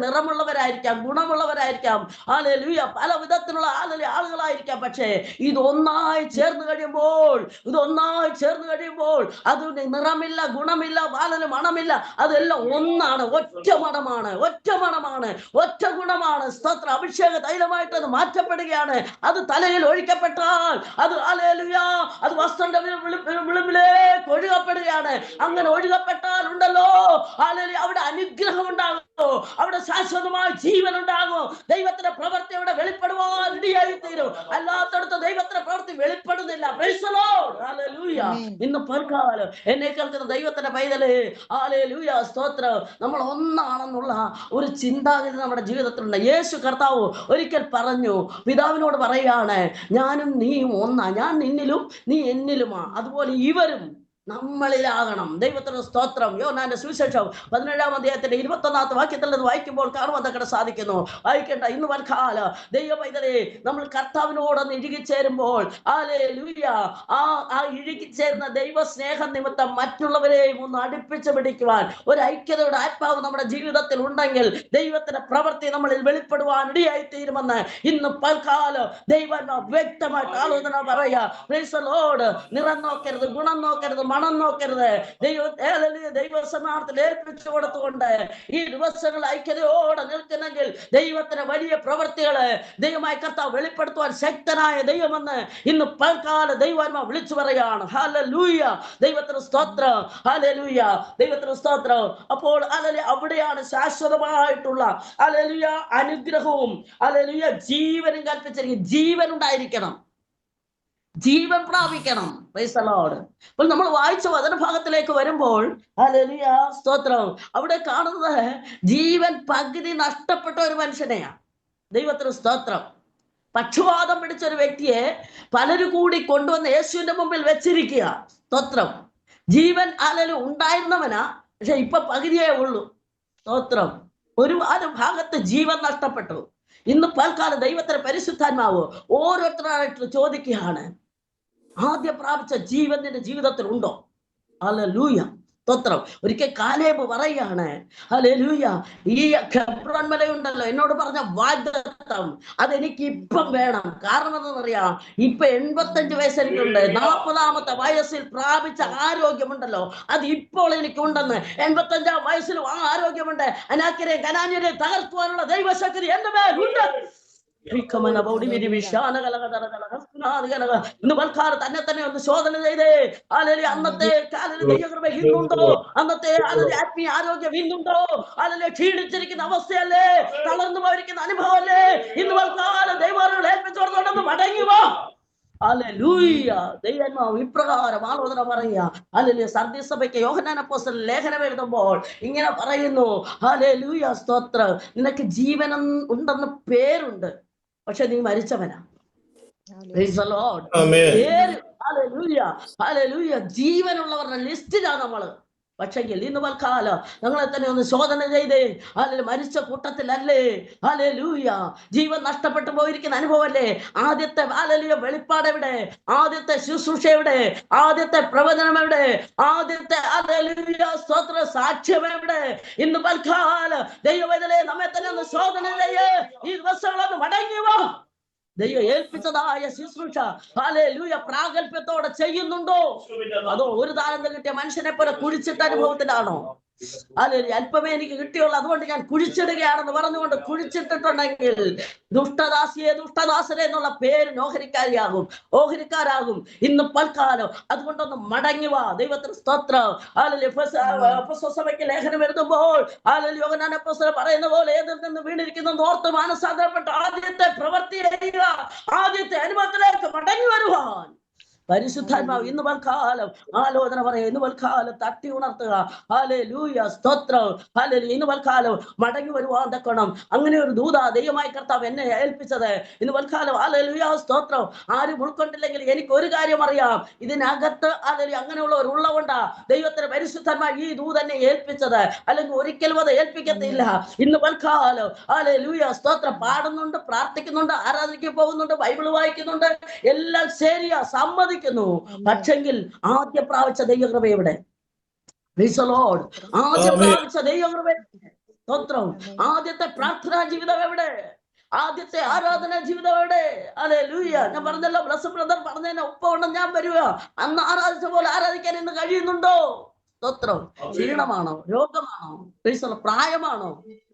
[SPEAKER 1] നിറമുള്ളവരായിരിക്കാം, ഗുണമുള്ളവരായിരിക്കാം, ഹല്ലേലൂയ പല വിധത്തിലുള്ള ആളുകളായിരിക്കാം. പക്ഷേ ഇതൊന്നായി ചേർന്ന് കഴിയുമ്പോൾ അത് നിറമില്ല, ഗുണമില്ല, മണമില്ല, അതെല്ലാം ഒന്നാണ്. ഒറ്റ മണമാണ്, ഒറ്റ ഗുണമാണ്. സ്തോത്ര. അഭിഷേക തൈലമായിട്ട് അത് മാറ്റപ്പെടുകയാണ്. അത് തലയിൽ ഒഴിക്കപ്പെട്ടാൽ അത് അത് വസ്ത്രന്റെ വിളിമ്പിലേക്ക് ഒഴുകപ്പെടുകയാണ്. അങ്ങനെ ഒഴുകപ്പെട്ടാൽ ഉണ്ടല്ലോ അവിടെ അനുഗ്രഹം ഉണ്ടാകും, അവിടെ ശാശ്വതമായ ജീവൻ ഉണ്ടാകും. ദൈവത്തിന്റെ പ്രവൃത്തി അവിടെ വെളിപ്പെടുവാൻ ഇടയായി തീരും. അല്ലാത്തടത്ത് ദൈവത്തിന്റെ പ്രവൃത്തി വെളിപ്പെടുന്നില്ല. Praise the Lord. ഹല്ലേലൂയ. ഇന്ന് പൽക്കാലം എന്നെ കേൾക്കുന്ന ദൈവത്തിന്റെ പൈതലേ, ഹല്ലേലൂയ സ്തോത്രം, നമ്മൾ ഒന്നാണെന്നുള്ള ഒരു ചിന്താഗതി നമ്മുടെ ജീവിതത്തിലുണ്ട്. യേശു കർത്താവ് ഒരിക്കൽ പറഞ്ഞു, പിതാവിനോട് പറയാണ്, ഞാനും നീയും ഒന്നാ, ഞാൻ നിന്നിലും നീ എന്നിലുമാ, അതുപോലെ ഇവരും നമ്മളിലാകണം. ദൈവത്തിന് സ്തോത്രം. യോഹന്നാന്റെ സുവിശേഷം 17-ാം അധ്യായത്തിന്റെ 21-ാമത്തെ വാക്യത്തിൽ നിന്ന് വായിക്കുമ്പോൾ കാണുവാൻ തക്കടെ സാധിക്കുന്നു. വായിക്കണ്ട. ഇന്ന് വൽക്കാല ദൈവ പൈതലേ, നമ്മൾ കർത്താവിനോടൊന്ന് ഇഴുകിച്ചേരുമ്പോൾ ഹല്ലേലൂയ ആ ഇഴുകിച്ചേരുന്ന ദൈവ സ്നേഹം നിമിത്തം മറ്റുള്ളവരെയും ഒന്ന് അടുപ്പിച്ച് പിടിക്കുവാൻ ഒരു ഐക്യതയുടെ ആത്മാവ് നമ്മുടെ ജീവിതത്തിൽ ഉണ്ടെങ്കിൽ ദൈവത്തിന്റെ പ്രവൃത്തി നമ്മളിൽ വെളിപ്പെടുവാൻ ഇടയായി തീരുമെന്ന് ഇന്ന് പൽക്കാലം ദൈവം വ്യക്തമായിട്ട് ആലോചന പറയാ. Price the Lord. നിറം നോക്കരുത്, ഗുണം നോക്കരുത്, മണം നോക്കരുത്. ദൈവസമാർത്ഥത്തിൽ ഏൽപ്പിച്ചു കൊടുത്തുകൊണ്ട് ഈ ദിവസങ്ങൾ ഐക്യതയോടെ നിൽക്കുന്നെങ്കിൽ ദൈവത്തിന് വലിയ പ്രവൃത്തികള് ദൈവമായ കർത്താവ് വെളിപ്പെടുത്തുവാൻ ശക്തനായ ദൈവമെന്ന് ഇന്ന് പൽക്കാല ദൈവാത്മാ വിളിച്ചു പറയാണ്. ഹല്ലേലൂയ. ദൈവത്തിന് സ്തോത്രം. ഹല്ലേലൂയ. ദൈവത്തിന് സ്തോത്രം. അപ്പോൾ അവിടെയാണ് ശാശ്വതമായിട്ടുള്ള അനുഗ്രഹവും ജീവനും കൽപ്പിച്ചിരിക്കും. ജീവൻ ഉണ്ടായിരിക്കണം, ജീവൻ പ്രാപിക്കണം. Praise the Lord. അപ്പോൾ നമ്മൾ വായിച്ച വചനഭാഗത്തിലേക്ക് വരുമ്പോൾ ഹല്ലേലൂയ സ്തോത്രം, അവിടെ കാണുന്നത് ജീവൻ പകുതി നഷ്ടപ്പെട്ട ഒരു മനുഷ്യനെയാണ്. ദൈവത്തിന് സ്തോത്രം. പക്ഷവാതം പിടിച്ച ഒരു വ്യക്തിയെ പലരും കൂടി കൊണ്ടുവന്ന് യേശുവിന്റെ മുമ്പിൽ വെച്ചിരിക്കുക. സ്തോത്രം. ജീവൻ ഉണ്ടായിരുന്നവനാ, പക്ഷെ ഇപ്പൊ പകുതിയേ ഉള്ളൂ. സ്തോത്രം. ഒരു ഭാഗത്ത് ജീവൻ നഷ്ടപ്പെട്ടു. ഇന്ന് പൽക്കാലം ദൈവത്തിന്റെ പരിശുദ്ധാത്മാവ് ഓരോരുത്തരായിട്ട് ചോദിക്കുകയാണ്, ആദ്യം പ്രാപിച്ച ജീവൻ നിന്റെ ജീവിതത്തിൽ ഉണ്ടോ? ഹല്ലേലൂയ സ്തോത്രം. ഒരിക്കൽ കാലേബ് പറയാണ്, ഹല്ലേലൂയ, ഈ ഹെബ്രോൻ മലയുണ്ടല്ലോ, എന്നോട് പറഞ്ഞ വാഗ്ദത്തം അതെനിക്ക് ഇപ്പം വേണം. കാരണം എന്താണെന്നറിയാം, ഇപ്പൊ 85 വയസ്സ് എനിക്കുണ്ട്. 40-ാമത്തെ വയസ്സിൽ പ്രാപിച്ച ആരോഗ്യമുണ്ടല്ലോ, അത് ഇപ്പോൾ എനിക്കുണ്ടെന്ന്. 85-ാം വയസ്സിലും ആ ആരോഗ്യമുണ്ട്. അനാക്യരെ കനാന്യരെ തകർക്കുവാനുള്ള ദൈവശക്തി എന്റെ മേലുണ്ട്. ഇന്ന് പൽക്കാലം തന്നെ ഒന്ന് ശോധന ചെയ്തേ. അന്നത്തെ ദൈവകൃപ ഇന്നുണ്ടോ? അന്നത്തെ ആത്മീയ ആരോഗ്യം ഇന്നുണ്ടോ? ക്ഷീണിച്ചിരിക്കുന്ന അവസ്ഥയല്ലേ? തളർന്നു പോയിരിക്കുന്ന അനുഭവമല്ലേ? ഇന്ന് പൽക്കാലം ദൈവങ്ങൾ ഏൽപ്പിച്ചോടത്തോടൊന്ന് മടങ്ങിവോ. ഹല്ലേലൂയ. ദൈവമാവ് ഇപ്രകാരം ആലോചന പറയുക. ഹല്ലേലൂയ. സർദീസ് സഭയ്ക്ക് യോഹന്നാൻ അപ്പോസ്തലൻ ലേഖനം എഴുതുമ്പോൾ ഇങ്ങനെ പറയുന്നു, ഹല്ലേലൂയ സ്തോത്രം, നിനക്ക് ജീവൻ ഉണ്ടെന്ന് പേരുണ്ട്, പക്ഷെ നീ മരിച്ചവനാ. Praise the Lord. Hallelujah. Hallelujah. ജീവനുള്ളവരുടെ ലിസ്റ്റിലാണ് നമ്മള്. പക്ഷെങ്കിൽ ഇന്ന് പൽക്കാലം ഞങ്ങളെ തന്നെ ഒന്ന് ശോധന ചെയ്തേ. അല്ലെങ്കിൽ മരിച്ച കൂട്ടത്തിലല്ലേ? ഹല്ലേലൂയ. ജീവൻ നഷ്ടപ്പെട്ടു പോയിരിക്കുന്ന അനുഭവമല്ലേ? ആദ്യത്തെ ഹല്ലേലൂയ വെളിപ്പാട് എവിടെ? ആദ്യത്തെ ശുശ്രൂഷ എവിടെ? ആദ്യത്തെ പ്രവചനം എവിടെ? ആദ്യത്തെ ഹല്ലേലൂയ സ്തോത്ര സാക്ഷ്യം എവിടെ? ഇന്ന് പൽക്കാലം ദൈവവേദനയെ നമ്മെ തന്നെ ഒന്ന് ശോധന ചെയ്യേ. ഈ ദിവസങ്ങളൊന്ന് മടങ്ങി വാ. ദൈവം ഏൽപ്പിച്ചതായ ശുശ്രൂഷ ഹല്ലേലൂയ പ്രാഗൽഭ്യത്തോടെ ചെയ്യുന്നുണ്ടോ? അതോ ഒരു താലന്ത് കിട്ടിയ മനുഷ്യനെ പോലെ കുഴിച്ചിട്ട അനുഭവത്തിലാണോ? ഹല്ലേലൂയ. അല്പമേ എനിക്ക് കിട്ടിയുള്ളൂ, അതുകൊണ്ട് ഞാൻ കുഴിച്ചിടുകയാണെന്ന് പറഞ്ഞുകൊണ്ട് കുഴിച്ചിട്ടിട്ടുണ്ടെങ്കിൽ ദുഷ്ടദാസിയെ ദുഷ്ടദാസരെ എന്നുള്ള പേര് ഓഹരിക്കാരാകും ഇന്ന് പൽക്കാലം. അതുകൊണ്ടൊന്ന് മടങ്ങി വാ. ദൈവത്തിന് സ്തോത്രം. സഭയ്ക്ക് ലേഖനം എഴുതുമ്പോൾ യോഹന്നാൻ അപ്പോസ്തലൻ പറയുന്ന പോലെ ഏതിൽ നിന്ന് വീണിരിക്കുന്ന ഓർത്ത് മാനസാന്തരപ്പെട്ട് ആദ്യത്തെ പ്രവൃത്തി ചെയ്യുക, ആദ്യത്തെ അനുഭവത്തിലേക്ക് മടങ്ങി വരുവാൻ പരിശുദ്ധാത്മാവ് ഇന്ന് പൽക്കാലം ആലോചന പറയുക. ഇന്ന് പൽക്കാലം തട്ടി ഉണർത്തുക. ഹല്ലേലൂയ സ്തോത്രം. ഹല്ലേലൂയ. ഇന്ന് പൽക്കാലം മടങ്ങി വരുവാൻ തക്കണം. അങ്ങനെ ഒരു ദൂത ദൈവമായ കർത്താവ് എന്നെ ഏൽപ്പിച്ചത് ഇന്ന് പൽക്കാലം. ഹല്ലേലൂയ സ്തോത്രം. ആരും ഉൾക്കൊണ്ടില്ലെങ്കിൽ എനിക്ക് ഒരു കാര്യം അറിയാം, ഇതിനകത്ത് ഹല്ലേലൂയ അങ്ങനെയുള്ളവർ ഉള്ളതുകൊണ്ടാ ദൈവത്തിന് പരിശുദ്ധന്മാർ ഈ ദൂതനെ ഏൽപ്പിച്ചത്. അല്ലെങ്കിൽ ഒരിക്കലും അത് ഏൽപ്പിക്കത്തില്ല. ഇന്ന് പൽക്കാലം ഹല്ലേലൂയ സ്തോത്രം. പാടുന്നുണ്ട്, പ്രാർത്ഥിക്കുന്നുണ്ട്, ആരാധിക്കാൻ പോകുന്നുണ്ട്, ബൈബിൾ വായിക്കുന്നുണ്ട്, എല്ലാം ശരിയാ, സമ്മതിക്കുന്നു. പക്ഷെങ്കിൽ ആദ്യം പ്രാപിച്ച ദൈവകൃപ എവിടെ? ആദ്യം പ്രാപിച്ച ദൈവകൃപ സ്തോത്രം. ആദ്യത്തെ പ്രാർത്ഥനാ ജീവിതം എവിടെ? ആദ്യത്തെ ആരാധനാ ജീവിതം എവിടെ? ഹല്ലേലൂയ. ഞാൻ പറഞ്ഞല്ലോ, ബ്ലസ് ബ്രദർ പറഞ്ഞതിന് ഒപ്പം ഞാൻ വരുക. അന്ന് ആരാധിച്ച പോലെ ആരാധിക്കാൻ ഇന്ന് കഴിയുന്നുണ്ടോ? സ്തോത്രം. ക്ഷീണമാണോ? രോഗമാണോ? പ്രായമാണോ?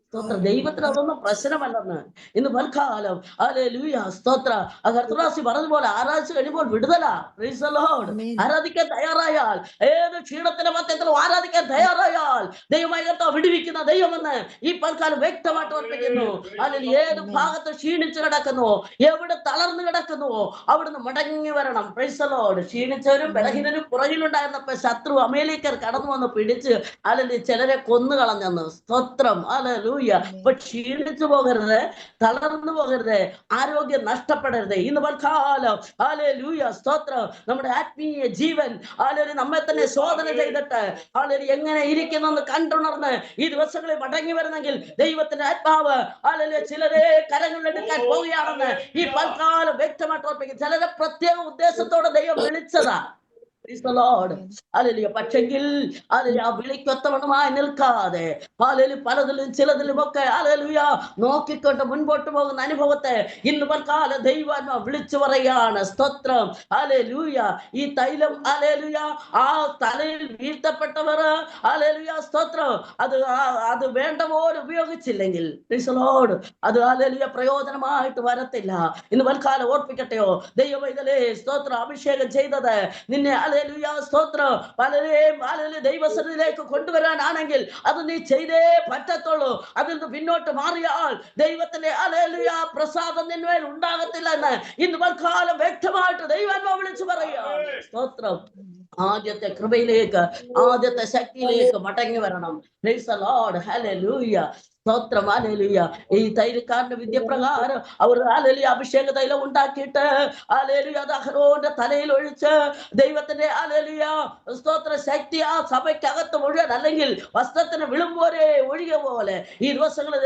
[SPEAKER 1] സ്തോത്രം. ദൈവത്തിന് അതൊന്നും പ്രശ്നമല്ലെന്ന് ഇന്ന് പൽക്കാലം. ഹല്ലേലൂയ സ്തോത്ര. കർത്തൃദാസി പറഞ്ഞതുപോലെ ആരാധിച്ചു കഴിയുമ്പോൾ വിടുതലാ. Price the Lord. ആരാധിക്കാൻ തയ്യാറായാൽ, ഏത് ക്ഷീണത്തിന്റെ മധ്യത്തിലും ആരാധിക്കാൻ തയ്യാറായാൽ ദൈവമായ കർത്താവ് വിടുവിക്കുന്ന ദൈവമെന്ന് ഈ പൽക്കാലം വ്യക്തമായിട്ട് ഓർപ്പിക്കുന്നു. അല്ലെങ്കിൽ ഏത് ഭാഗത്ത് ക്ഷീണിച്ചു കിടക്കുന്നുവോ, എവിടെ തളർന്നു കിടക്കുന്നുവോ, അവിടുന്ന് മടങ്ങി വരണം. Praise the Lord. ക്ഷീണിച്ചവരും ബലഹീനരും പുറകിലുണ്ടായിരുന്നപ്പോ ശത്രു അമേലിക്കർ കടന്നു വന്ന് പിടിച്ച് അല്ലെങ്കിൽ ചിലരെ കൊന്നുകളഞ്ഞെന്ന്. സ്തോത്രം. ഹല്ലേലൂയ. അപ്പൊ ക്ഷീണിച്ചു പോകരുത്, തളർന്നു പോകരുത്, ആരോഗ്യം നഷ്ടപ്പെടരുത്. ഇന്ന് പൽക്കാലം ഹല്ലേലൂയ സ്തോത്രം. നമ്മുടെ ആത്മീയ ജീവൻ ഹല്ലേലൂയ നമ്മെ തന്നെ ശോധന ചെയ്തിട്ട് ഹല്ലേലൂയ എങ്ങനെ ഇരിക്കുന്നെന്ന് കണ്ടുണർന്ന് ഈ ദിവസങ്ങളിൽ മടങ്ങി വരുന്നെങ്കിൽ ദൈവത്തിന്റെ ആത്മാവ് ഹല്ലേലൂയ ചിലരെ കരങ്ങളിലെടുക്കാൻ പോവുകയാണെന്ന് ഈ പൽക്കാലം വ്യക്തമായിട്ട് ഓർപ്പിക്കും. ചിലരെ പ്രത്യേക ഉദ്ദേശത്തോടെ ദൈവം വിളിച്ചതാ. പക്ഷെങ്കിൽ ആ വിളിക്കൊത്തവണമായി നിൽക്കാതെ പലതിലും ചിലതിലും ഒക്കെ നോക്കിക്കൊണ്ട് മുൻപോട്ട് പോകുന്ന അനുഭവത്തെ ഇന്ന് പൽക്കാലം ദൈവാത്മാവ് വിളിച്ചു പറയുകയാണ്. സ്തോത്രം. ഹല്ലേലൂയ. ഈ തൈലം ഹല്ലേലൂയ ആ തലയിൽ വീഴ്ത്തപ്പെട്ടവർ ഹല്ലേലൂയ സ്തോത്രം അത് വേണ്ട പോലെ ഉപയോഗിച്ചില്ലെങ്കിൽ അത് ഹല്ലേലൂയ പ്രയോജനമായിട്ട് വരത്തില്ല. ഇന്ന് പൽക്കാലം ഓർപ്പിക്കട്ടെയോ, ദൈവമൈതലേ സ്തോത്രം. അഭിഷേകം ചെയ്തത് നിന്നെ ഹല്ലേലൂയ സ്തോത്രം പലരെയും ദൈവസന്നിധിയിലേക്ക് കൊണ്ടുവരാനാണെങ്കിൽ അത് നീ ചെയ്തേ പറ്റത്തുള്ളൂ. അതിൽ നിന്ന് പിന്നോട്ട് മാറിയാൽ ദൈവത്തിന്റെ ഹല്ലേലൂയ പ്രസാദം നിന്മേൽ ഉണ്ടാകത്തില്ല എന്ന് ഇന്ന് പൽക്കാലം വ്യക്തമായിട്ട് ദൈവാത്മാവ് വിളിച്ചു പറയുക. സ്തോത്രം. ആദ്യത്തെ കൃപയിലേക്ക്, ആദ്യത്തെ ശക്തിയിലേക്ക് മടങ്ങി വരണം. Praise the Lord. ഹല്ലേലൂയ സ്തോത്രം. ഹല്ലേലൂയ. ഈ തൈലക്കാരന്റെ വിദ്യപ്രകാരം അവർ ഹല്ലേലൂയ അഭിഷേക തൈലം ഉണ്ടാക്കിയിട്ട് ഹല്ലേലൂയ അത് അഹരോന്റെ തലയിൽ ഒഴിച്ച് ദൈവത്തിന്റെ ഹല്ലേലൂയ സ്തോത്ര ശക്തി ആ സഭയ്ക്കകത്ത് മുഴുവൻ, അല്ലെങ്കിൽ വസ്ത്രത്തിന് വിളുമ്പോരെ ഒഴിക പോലെ ഈ ദിവസങ്ങളിൽ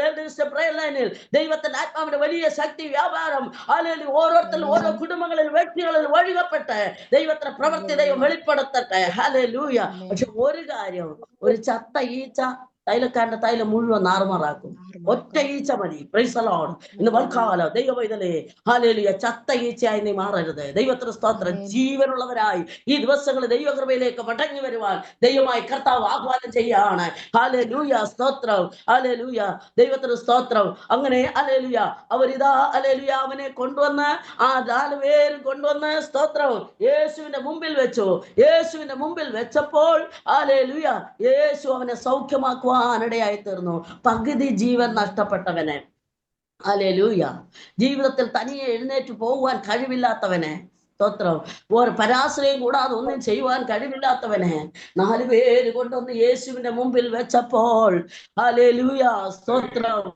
[SPEAKER 1] പ്രയർ ലൈനിൽ ദൈവത്തിന്റെ ആത്മാവിന്റെ വലിയ ശക്തി വ്യാപാരം ഹല്ലേലൂയ ഓരോരുത്തരും ഓരോ കുടുംബങ്ങളിൽ വ്യക്തികളിൽ ഒഴുകപ്പെട്ട് ദൈവത്തിന്റെ പ്രവൃത്തി ദൈവം വെളിപ്പെടുത്തട്ടെ. ഹല്ലേലൂയ. പക്ഷെ ഒരു കാര്യം, ഒരു ചത്ത ഈച്ച തൈലക്കാരന്റെ തൈലം മുഴുവൻ നാറുമാറാക്കും. ഒറ്റ ഈച്ച മതി. Price the Lord. ഇന്ന് പൽക്കാലം ദൈവമൈതലേ ഹല്ലേലൂയ ചത്ത ഈച്ചയായി നീ മാറരുത്. ദൈവത്തിന്റെ സ്തോത്രം. ജീവനുള്ളവരായി ഈ ദിവസങ്ങളിൽ ദൈവകൃപയിലേക്ക് മടങ്ങി വരുവാൻ ദൈവമായി കർത്താവ് ആഹ്വാനം ചെയ്യാണ്. ഹല്ലേലൂയ സ്തോത്രം. ഹല്ലേലൂയ ദൈവത്തിന്റെ സ്തോത്രം. അങ്ങനെ ഹല്ലേലൂയ അവരിതാ ഹല്ലേലൂയ അവനെ കൊണ്ടുവന്ന് ആ 4 പേരും കൊണ്ടുവന്ന് സ്തോത്രം യേശുവിന്റെ മുമ്പിൽ വെച്ചു. യേശുവിന്റെ മുമ്പിൽ വെച്ചപ്പോൾ ഹല്ലേലൂയ യേശു അവനെ സൗഖ്യമാക്കുവാൻ ഇടയായി തീർന്നു. പകുതി ജീവൻ നഷ്ടപ്പെട്ടവനെ, ഹല്ലേലൂയ ജീവിതത്തിൽ തനിയെ എഴുന്നേറ്റ് പോകുവാൻ കഴിവില്ലാത്തവനെ, സ്തോത്രം ഒരു പരാശ്രയം കൂടാതെ ഒന്നും ചെയ്യുവാൻ കഴിവില്ലാത്തവനെ 4 പേര് കൊണ്ടൊന്ന് യേശുവിന്റെ മുമ്പിൽ വെച്ചപ്പോൾ ഹല്ലേലൂയ സ്തോത്രം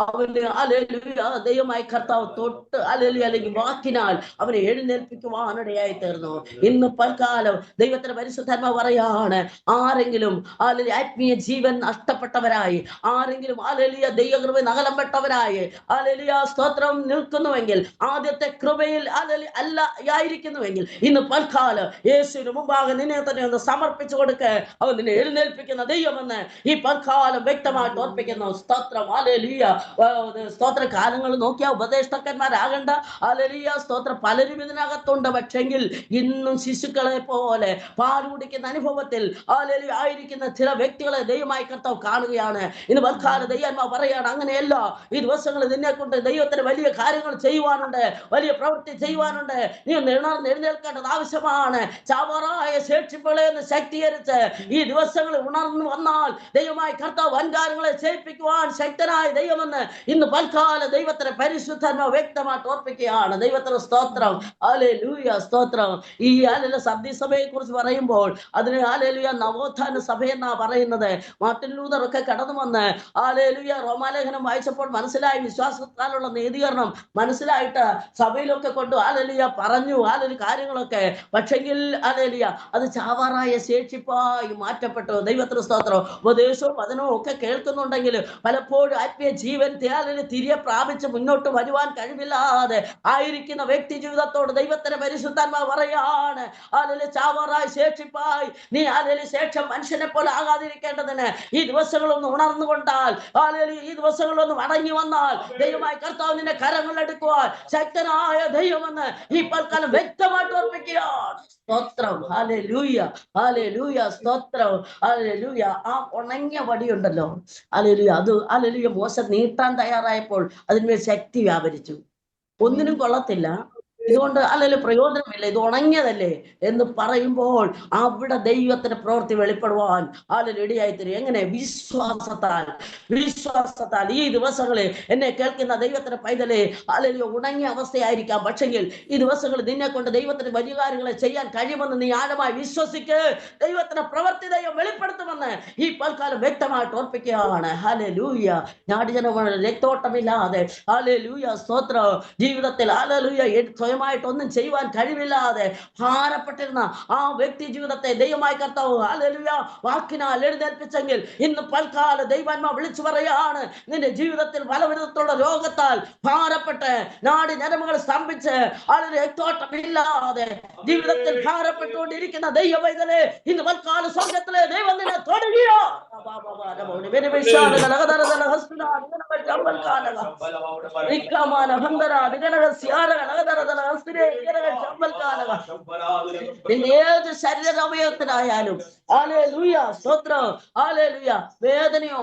[SPEAKER 1] അവന് ഹല്ലേലൂയ ദൈവമായ കർത്താവ് തൊട്ട് ഹല്ലേലൂയ അല്ലെങ്കിൽ വാക്കിനാൽ അവനെ എഴുന്നേൽപ്പിക്കുവാനിടയായി തീർന്നു. ഇന്ന് പൽക്കാലം ദൈവത്തിന്റെ പരിശുദ്ധാത്മാവ് പറയാണ്, ആരെങ്കിലും ഹല്ലേലൂയ ആത്മീയ ജീവൻ നഷ്ടപ്പെട്ടവരായി, ആരെങ്കിലും ഹല്ലേലൂയ ദൈവകൃപ നകലപ്പെട്ടവരായി ഹല്ലേലൂയ സ്തോത്രം നിൽക്കുന്നുവെങ്കിൽ, ആദ്യത്തെ കൃപയിൽ ഹല്ലേലൂയ അല്ല ആയിരിക്കുന്നുവെങ്കിൽ, ഇന്ന് പൽക്കാലം യേശുവിന് മുമ്പാകെ നിന്നെ തന്നെ ഒന്ന് സമർപ്പിച്ചു കൊടുക്ക. അവൻ നിന്നെ എഴുന്നേൽപ്പിക്കുന്ന ദൈവമെന്ന് ഈ പൽക്കാലം വ്യക്തമായിട്ട് ഓർപ്പിക്കുന്നു. സ്തോത്രം ഹല്ലേലൂയ. സ്തോത്ര കാലങ്ങൾ നോക്കിയാൽ ഉപദേഷ്ടാക്കന്മാരാകണ്ട ഹല്ലേലൂയ സ്തോത്രം പലരും ഇതിനകത്തുണ്ട്. പക്ഷെങ്കിൽ ഇന്നും ശിശുക്കളെ പോലെ പാൽ കുടിക്കുന്ന അനുഭവത്തിൽ ഹല്ലേലൂയ ആയിരിക്കുന്ന ചില വ്യക്തികളെ ദൈവമായി കർത്താവ് കാണുകയാണ്. ഇന്ന് പൽക്കാല ദൈവന്മാർ പറയാണ്, അങ്ങനെയല്ല, ഈ ദിവസങ്ങളിൽ നിന്നെ കൊണ്ട് ദൈവത്തിന് വലിയ കാര്യങ്ങൾ ചെയ്യുവാനുണ്ട്, വലിയ പ്രവൃത്തി ചെയ്യുവാനുണ്ട്. നീ ഒന്ന് എഴുന്നേൽക്കേണ്ടത് ആവശ്യമാണ്. ചാവറായ ശേഷിപ്പുകളെ ഒന്ന് ശക്തീകരിച്ച് ഈ ദിവസങ്ങളിൽ ഉണർന്നു വന്നാൽ ദൈവമായി കർത്താവ് വൻകാര്യങ്ങളെ ചെയ്യിപ്പിക്കുവാൻ ശക്തനായ ദൈവമെന്ന് ഇന്ന് പൽക്കാല ദൈവത്തിന്റെ പരിശുദ്ധാത്മാവ് വ്യക്തമായിട്ട് ഓർപ്പിക്കുകയാണ്. ദൈവത്തിന് സ്തോത്രം, ഹല്ലേലൂയ സ്തോത്രം. ഈ ഹല്ലേലൂയ സഭയെ കുറിച്ച് പറയുമ്പോൾ അതിന് ഹല്ലേലൂയ നവോത്ഥാന സഭയെന്നാ പറയുന്നത്. മാർട്ടിൻ ലൂതർ ഒക്കെ കടന്നു വന്ന് ഹല്ലേലൂയ റോമാലേഖനം വായിച്ചപ്പോൾ മനസ്സിലായി, വിശ്വാസത്താലുള്ള നീതീകരണം മനസ്സിലായിട്ട് സഭയിലൊക്കെ കൊണ്ട് ഹല്ലേലൂയ പറഞ്ഞു ഹല്ലേലൂയ കാര്യങ്ങളൊക്കെ. പക്ഷെങ്കിൽ ഹല്ലേലൂയ അത് ചാവാറായ ശേഷിപ്പായി മാറ്റപ്പെട്ടു. ദൈവത്തിന് സ്തോത്രം. ഉപദേശവും വചനവും ഒക്കെ കേൾക്കുന്നുണ്ടെങ്കിൽ പലപ്പോഴും ആത്മീയ ജീവൻ തിരികെ പ്രാപിച്ച് മുന്നോട്ട് വരുവാൻ കഴിവില്ലാതെ ആയിരിക്കുന്ന വ്യക്തി ജീവിതത്തോട് ദൈവത്തിന്റെ പരിശുദ്ധാത്മാവ് പറയാണ്, ഹല്ലേലൂയ ചാവാറായ ശേഷിപ്പായി നീ ഹല്ലേലൂയ ശേഷം മനുഷ്യനെ പോലെ ആകാതിരിക്കേണ്ടതിന് ഈ ദിവസങ്ങളൊന്ന് ഉണർന്നുകൊണ്ടാൽ, ഹല്ലേലൂയ ഈ ദിവസങ്ങളൊന്ന് മടങ്ങി വന്നാൽ ദൈവമായ കർത്താവ് നിന്നെ കരങ്ങളെടുക്കുവാൻ ശക്തനായ ദൈവമെന്ന് ഈ പൽക്കാലം വ്യക്തമായിട്ട് ഓർപ്പിക്കുകയാണ്. സ്തോത്രം, ഹല്ലേലൂയ ഹല്ലേലൂയ സ്തോത്രം, ഹല്ലേലൂയ. ആ ഉണങ്ങിയ വടിയുണ്ടല്ലോ ഹല്ലേലൂയ, അത് ഹല്ലേലൂയ മോശ നീട്ടാൻ തയ്യാറായപ്പോൾ അതിന്മേൽ ശക്തി വ്യാപരിച്ചു. ഒന്നിനും കൊള്ളത്തില്ല, ഇതുകൊണ്ട് അല്ലെങ്കിൽ പ്രയോജനമില്ല, ഇത് ഉണങ്ങിയതല്ലേ എന്ന് പറയുമ്പോൾ അവിടെ ദൈവത്തിന്റെ പ്രവൃത്തി വെളിപ്പെടുവാൻ ഇടയായി തരും. എങ്ങനെ? വിശ്വാസത്താൽ. ഈ ദിവസങ്ങളിൽ എന്നെ കേൾക്കുന്ന ദൈവത്തിന്റെ പൈതലെ അല്ലെങ്കിൽ ഉണങ്ങിയ അവസ്ഥയായിരിക്കാം, പക്ഷെങ്കിൽ ഈ ദിവസങ്ങളിൽ നിന്നെ കൊണ്ട് ദൈവത്തിന് വലിയ കാര്യങ്ങളെ ചെയ്യാൻ കഴിയുമെന്ന് നീ ആഴമായി വിശ്വസിക്ക്. ദൈവത്തിന്റെ പ്രവൃത്തി ദൈവം വെളിപ്പെടുത്തുമെന്ന് ഈ പൽക്കാലം വ്യക്തമായിട്ട് ഓർപ്പിക്കുകയാണ്. ഹല്ലേലൂയ. നാടിജനങ്ങളുടെ രക്തോട്ടമില്ലാതെ ഹല്ലേലൂയ സ്തോത്രം ജീവിതത്തിൽ ഹല്ലേലൂയ സ്വയമായിട്ടൊന്നും ചെയ്യുവാൻ കഴിവില്ലാതെ ഭാരപ്പെട്ടിരുന്ന ആ വ്യക്തി ജീവിതത്തെ ദൈവമായി കർത്താവ് ഹല്ലേലൂയ വാക്കിനാൽ എഴുന്നേൽപ്പിച്ചെങ്കിൽ ഇന്ന് പൽക്കാല ദൈവാത്മാ വിളിച്ചു പറയാണ്, നിന്റെ ജീവിതത്തിൽ പലവിധത്തിലുള്ള രോഗത്താൽ ഭാരപ്പെട്ട് നാടി ഞരമ്പുകൾ സ്തംഭിച്ച് ആളുടെ രക്തോട്ടമില്ലാതെ ജീവിതത്തിൽ ഭാരപ്പെട്ടുകൊണ്ടിരിക്കുന്ന ദൈവവൈതലെ ഇന്ന് പൽക്കാല സ്വർഗത്തിലെ ദൈവം നിന്നെ തൊടുകയോ. ഏത് ശരീരവയവത്തിനായാലും ഹല്ലേലൂയ സ്തോത്രം, ഹല്ലേലൂയ വേദനയോ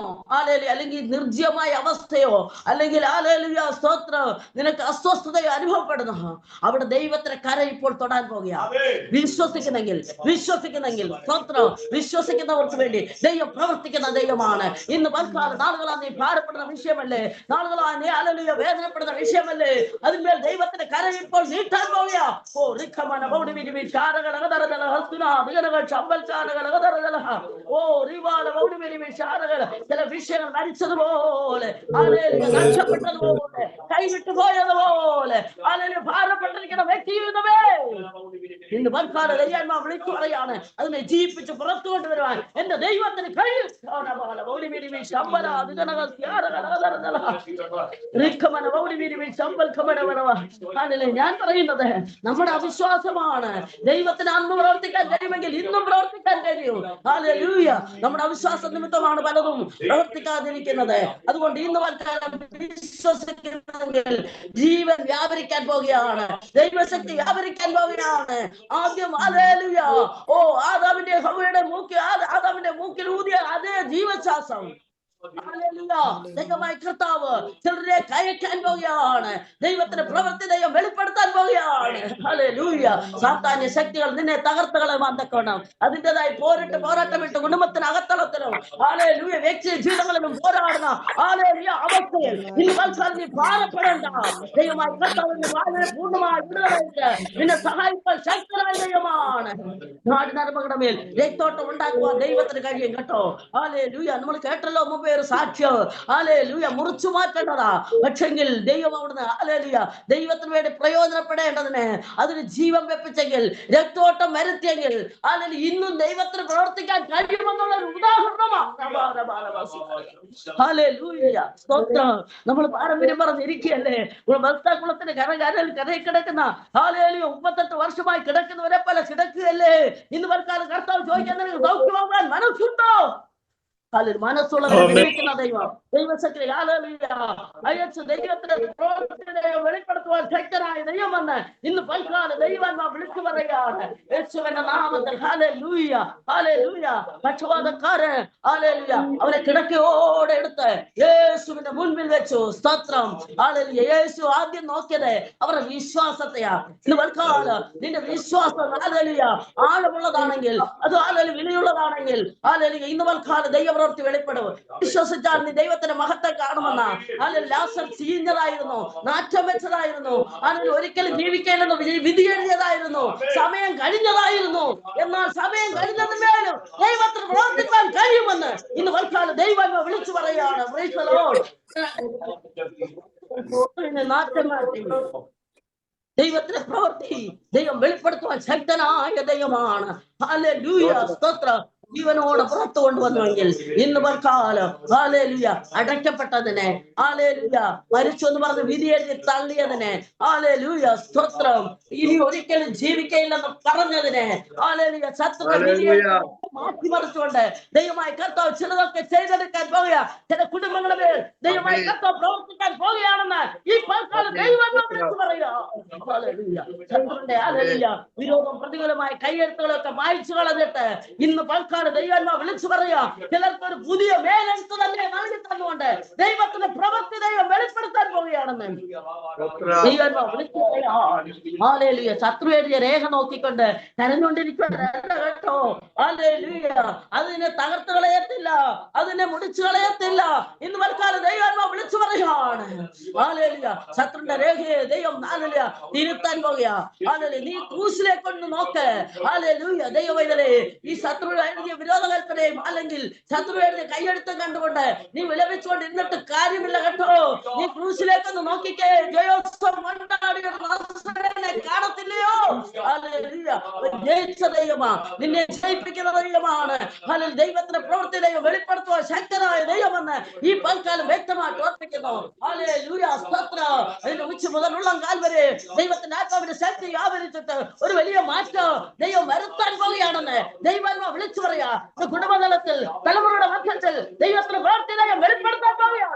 [SPEAKER 1] അല്ലെങ്കിൽ നിർജ്ജീവമായ അവസ്ഥയോ അല്ലെങ്കിൽ ഹല്ലേലൂയ സ്തോത്രം നിനക്ക് അസ്വസ്ഥതയോ അനുഭവപ്പെടുന്നു, അവിടെ ദൈവത്തിന്റെ കര ഇപ്പോൾ തൊടാൻ പോകുകയാണ്. വിശ്വസിക്കുന്നെങ്കിൽ സ്തോത്രം, വിശ്വസിക്കുന്നവർക്ക് വേണ്ടി ദൈവം പ്രവർത്തിക്കുന്ന ദൈവമാണ്. ഇന്ന് പൽക്കാലം നാളുകളാ നീ ഭാരപ്പെടുന്ന വിഷയമല്ലേ, നാളുകളാ നീ ഹല്ലേലൂയ വേദനപ്പെടുന്ന വിഷയമല്ലേ, അതിന്മേൽ ദൈവത്തിന്റെ കര ഇപ്പോൾ നീട്ടാൻ പോകുകയാ. ഓ റിഖമന ബൗഡിവിരി ശാരകള ഹസ്തുന ദിഗനകൾ ചമ്പൽചാരകൾ ഓ റിവാല ബൗഡിവിരി ശാരകൾ. ചില വിഷയങ്ങൾ മരിച്ചതുപോലെ ഹല്ലേലൂയ നഷ്ടപ്പെട്ടതുപോലെ കൈവിട്ടു പോയതുപോലെ ഹല്ലേലൂയ ഭാരപ്പെട്ടിരിക്കുന്ന വ്യക്തി ജീവിതമേ ഇന്ന് പൽക്കാല ദൈവന്മാർ വിളിച്ചു പറയാണ്, അതിനെ ജീവിപ്പിച്ച് പുറത്തു കൊണ്ടുവരുവാൻ എന്റെ ദൈവത്തിന് കഴിയും. ഞാൻ പറയുന്നത് നമ്മുടെ അവിശ്വാസമാണ്. ദൈവത്തിന് അന്ന് പ്രവർത്തിക്കാൻ കഴിയുമെങ്കിൽ ഇന്നും പ്രവർത്തിക്കാൻ കഴിയും. ഹല്ലേലൂയ. നമ്മുടെ അവിശ്വാസ നിമിത്തമാണ് പലതും പ്രവർത്തിക്കാതിരിക്കുന്നത്. അതുകൊണ്ട് ഇന്ന് വിശ്വസിക്കുന്നെങ്കിൽ ജീവൻ വ്യാപരിക്കാൻ പോകുകയാണ്, ദൈവശക്തി വ്യാപരിക്കാൻ പോകുകയാണ്. ആദ്യം ഹല്ലേലൂയ ഓ ആദാമിന്റെ ഹവ്വയുടെ മൂക്കിൽ ഊതിയ അതേ ജീവശ്വാസം ദൈവമായി കർത്താവ് ചിലരെ കയറ്റാൻ പോകുകയാണ്. ദൈവത്തിന്റെ പ്രവൃത്തി ദൈവം വെളിപ്പെടുത്താൻ പോകുകയാണ്. ഹല്ലേലൂയ. സാത്താന്യ ശക്തികൾ നിന്നെ തകർത്തുകളെ വന്നക്കണം. അതിൻ്റെതായി പോരാട്ടമിട്ട് കുടുംബത്തിനകത്തളത്തിലും ഹല്ലേലൂയ വ്യക്തി ജീവിതങ്ങളിലും പോരാടുന്ന ഹല്ലേലൂയ അവസ്ഥയിൽ നീ ഭാരപ്പെടേണ്ട. ദൈവമായി കർത്താവിന്റെ വാതിലെ പൂർണ്ണമായി വിടുതലയിട്ട് നിന്നെ സഹായിക്കാൻ ശക്തനായ ദൈവമാണ്. നാടിനർമ്മകളുടെ മേൽ രക്തോട്ടം ഉണ്ടാക്കുവാൻ ദൈവത്തിന് കഴിയും കേട്ടോ. ഹല്ലേലൂയ. നമ്മൾ കേട്ടല്ലോ മുമ്പേ ഒരു സാക്ഷ്യം ഹല്ലേലൂയ മുറിച്ചു മാറ്റേണ്ടതാ. പക്ഷെങ്കിൽ ദൈവം അവിടുന്ന് ഹല്ലേലൂയ ദൈവത്തിന് വേണ്ടി പ്രയോജനപ്പെടേണ്ടതിന് അതിന് ജീവൻ വെപ്പിച്ചെങ്കിൽ, രക്തോട്ടം വരുത്തിയെങ്കിൽ ഹല്ലേലൂയ ഇന്നും ദൈവത്തിന് പ്രവർത്തിക്കാൻ കഴിയുമെന്നുള്ള ഒരു ഉദാഹരണമാണ്. ഹല്ലേലൂയ സ്തോത്രം. നമ്മൾ പാരമ്പര്യം പറഞ്ഞിരിക്കുകയല്ലേ, കുളത്തിന് കരയിൽ കിടക്കുന്ന ഹല്ലേലൂയ 38 വർഷമായി കിടക്കുന്നവരെ പോലെ കിടക്കുകയല്ലേ. ഇന്ന് വർക്കാലം കർത്താവ് ചോദിക്കാൻ നിനക്ക് സൗഖ്യമാകാൻ മനസ്സുണ്ടോ? മനസ്സുള്ളവരെ വിളിക്കുന്ന ദൈവം ദൈവശക്തി അയച്ച് ദൈവത്തിന്റെ പ്രവർത്തനത്തെ വെളിപ്പെടുത്തുവാൻ ശക്തനായ ദൈവം വന്ന് ഇന്ന് പൽക്കാലം ദൈവന്മാർ വിളിച്ചു പറയുകയാണ് യേശുവിന്റെ നാമത്തിൽ. Hallelujah hallelujah. പക്ഷപാതക്കാരൻ ഹല്ലേലൂയ അവനെ കിടക്കയോടെ എടുത്ത് യേശുവിന്റെ മുൻപിൽ വെച്ചു. സ്തോത്രം. ഹല്ലേലൂയ. യേശു ആദ്യം നോക്കിയത് അവരുടെ വിശ്വാസത്തെയാ. ഇന്ന് പൽക്കാലം നിന്റെ വിശ്വാസം ഹല്ലേലൂയ ആഴമുള്ളതാണെങ്കിൽ, അത് ഹല്ലേലൂയ വിലയുള്ളതാണെങ്കിൽ ഹല്ലേലൂയ ഇന്ന് പൽക്കാലം ദൈവപ്രവൃത്തി വെളിപ്പെടും. വിശ്വസിച്ചാൽ നീ ദൈവത്തിന്റെ മഹത്വം കാണുമെന്ന. അല്ലെങ്കിൽ ലാസർ ചീഞ്ഞതായിരുന്നു, നാറ്റം വെച്ചതായിരുന്നു, അല്ലെങ്കിൽ ഒരിക്കലും ജീവിക്കേണ്ടെന്ന് വിധി എഴുതിയതായിരുന്നു, സമയം കഴിഞ്ഞതായിരുന്നു. എന്നാൽ സമയം കഴിഞ്ഞതിന്മേലും ദൈവത്തിന് പ്രവർത്തിക്കാൻ കഴിയുമെന്ന് ഇന്ന് വർക്കാലം ദൈവം വിളിച്ചു പറയുകയാണ്. നാറ്റം മാറ്റി ദൈവത്തിന്റെ പ്രവൃത്തി ദൈവം വെളിപ്പെടുത്തുവാൻ ശക്തനായ ദൈവമാണ്. ഹല്ലേലൂയ സ്തോത്രം. ജീവനോടെ പുറത്തു കൊണ്ടുവന്നുവെങ്കിൽ ഇന്ന് പൽക്കാലം ഹല്ലേലൂയ അടയ്ക്കപ്പെട്ടതിനെ ഹല്ലേലൂയ മരിച്ചു എന്ന് പറഞ്ഞ് വിധി എഴുതി തള്ളിയതിനെ ഹല്ലേലൂയ സ്തോത്രം ഇനി ഒരിക്കലും ജീവിക്കയില്ലെന്ന് പറഞ്ഞതിനെ ഹല്ലേലൂയ ശത്രു മാറ്റിമറിച്ചുകൊണ്ട് ദൈവമായി കർത്താവ് ചിലതൊക്കെ ചെയ്തെടുക്കാൻ പോകുക. ചില കുടുംബങ്ങളുടെ പേർ ദൈവമായി കർത്താവ് പ്രവർത്തിക്കാൻ പോകുകയാണെന്ന് ഈ പൽക്കാലം ദൈവം വിളിച്ചു പറയുക. ഹല്ലേലൂയ വിരോധം പ്രതികൂലമായ കൈയെഴുത്തുകളൊക്കെ മായ്ച്ചു കളഞ്ഞിട്ട് ഇന്ന് പൽക്കാലം ദൈവന്മാർ വിളിച്ചു പറയുക. ചിലർക്ക് ഒരു പുതിയ മേലെഴുത്ത് തന്നെ നൽകി തന്നുകൊണ്ട് ദൈവത്തിന്റെ പ്രവൃത്തി ദൈവം വെളിപ്പെടുത്താൻ പോവുകയാണെന്ന് ദൈവന്മാർ വിളിച്ചു പറയുക. ശത്രു എഴുതിയ രേഖ നോക്കിക്കൊണ്ട് കരഞ്ഞുകൊണ്ടിരിക്കുകയാണ് കേട്ടോ. ഹല്ലേലൂയ. അതിനെ തകർത്ത് കളയത്തില്ല, അതിനെ മുടിച്ചു കളയത്തില്ല. ഇന്ന് പൽക്കാലം ദൈവന്മാർ വിളിച്ചു പറയുകയാണ്. ഹല്ലേലൂയ. ശത്രുവിന്റെ രേഖയെ ദൈവം ഹല്ലേലൂയ തിരുത്താൻ പോകുക. ഹല്ലേലൂയ. നീ ക്രൂശിലേക്ക് കൊണ്ട് നോക്ക്. ഹല്ലേലൂയ. ദൈവവൈതലേ ഈ ശത്രു എഴുതിയ വിരോധകൽപ്പനയും അല്ലെങ്കിൽ ശത്രു എഴുതിയ കൈയെടുത്തും കണ്ടുകൊണ്ട് നീ വിലപിച്ചുകൊണ്ട് ഇരുന്നിട്ട് കാര്യമില്ല കേട്ടോ. നീ ക്രൂശിലേക്കൊന്ന് നോക്കിക്കേ. കാണത്തില്ലയോ? ജയിച്ച ദൈവമാ, നിന്നെ ജയിപ്പിക്കുന്ന ദൈവമാണ്. അല്ലെങ്കിൽ ദൈവത്തിന്റെ പ്രവൃത്തി ദൈവം വെളിപ്പെടുത്തുവാൻ ശക്തനായ ദൈവമെന്ന് ഈ പൽക്കാലം വ്യക്തമായിട്ട് ഓർപ്പിക്കുന്നു. ഹല്ലേലൂയ സ്തോത്രം. അതിന്റെ ഉച്ച മുതലുള്ള കാൽ വരെ ദൈവത്തിന്റെ ആത്മാവിന്റെ ശക്തി ആവരിച്ചിട്ട് ഒരു വലിയ മാറ്റം ദൈവം വരുത്താൻ പോവുകയാണെന്ന് ദൈവന്മാർ വിളിച്ചു പറയാ. കുടുംബതലത്തിൽ തലമുറയുടെ മധ്യത്തിൽ ദൈവത്തിന്റെ പ്രവൃത്തി ദൈവം വെളിപ്പെടുത്താൻ പോവുകയാണ്.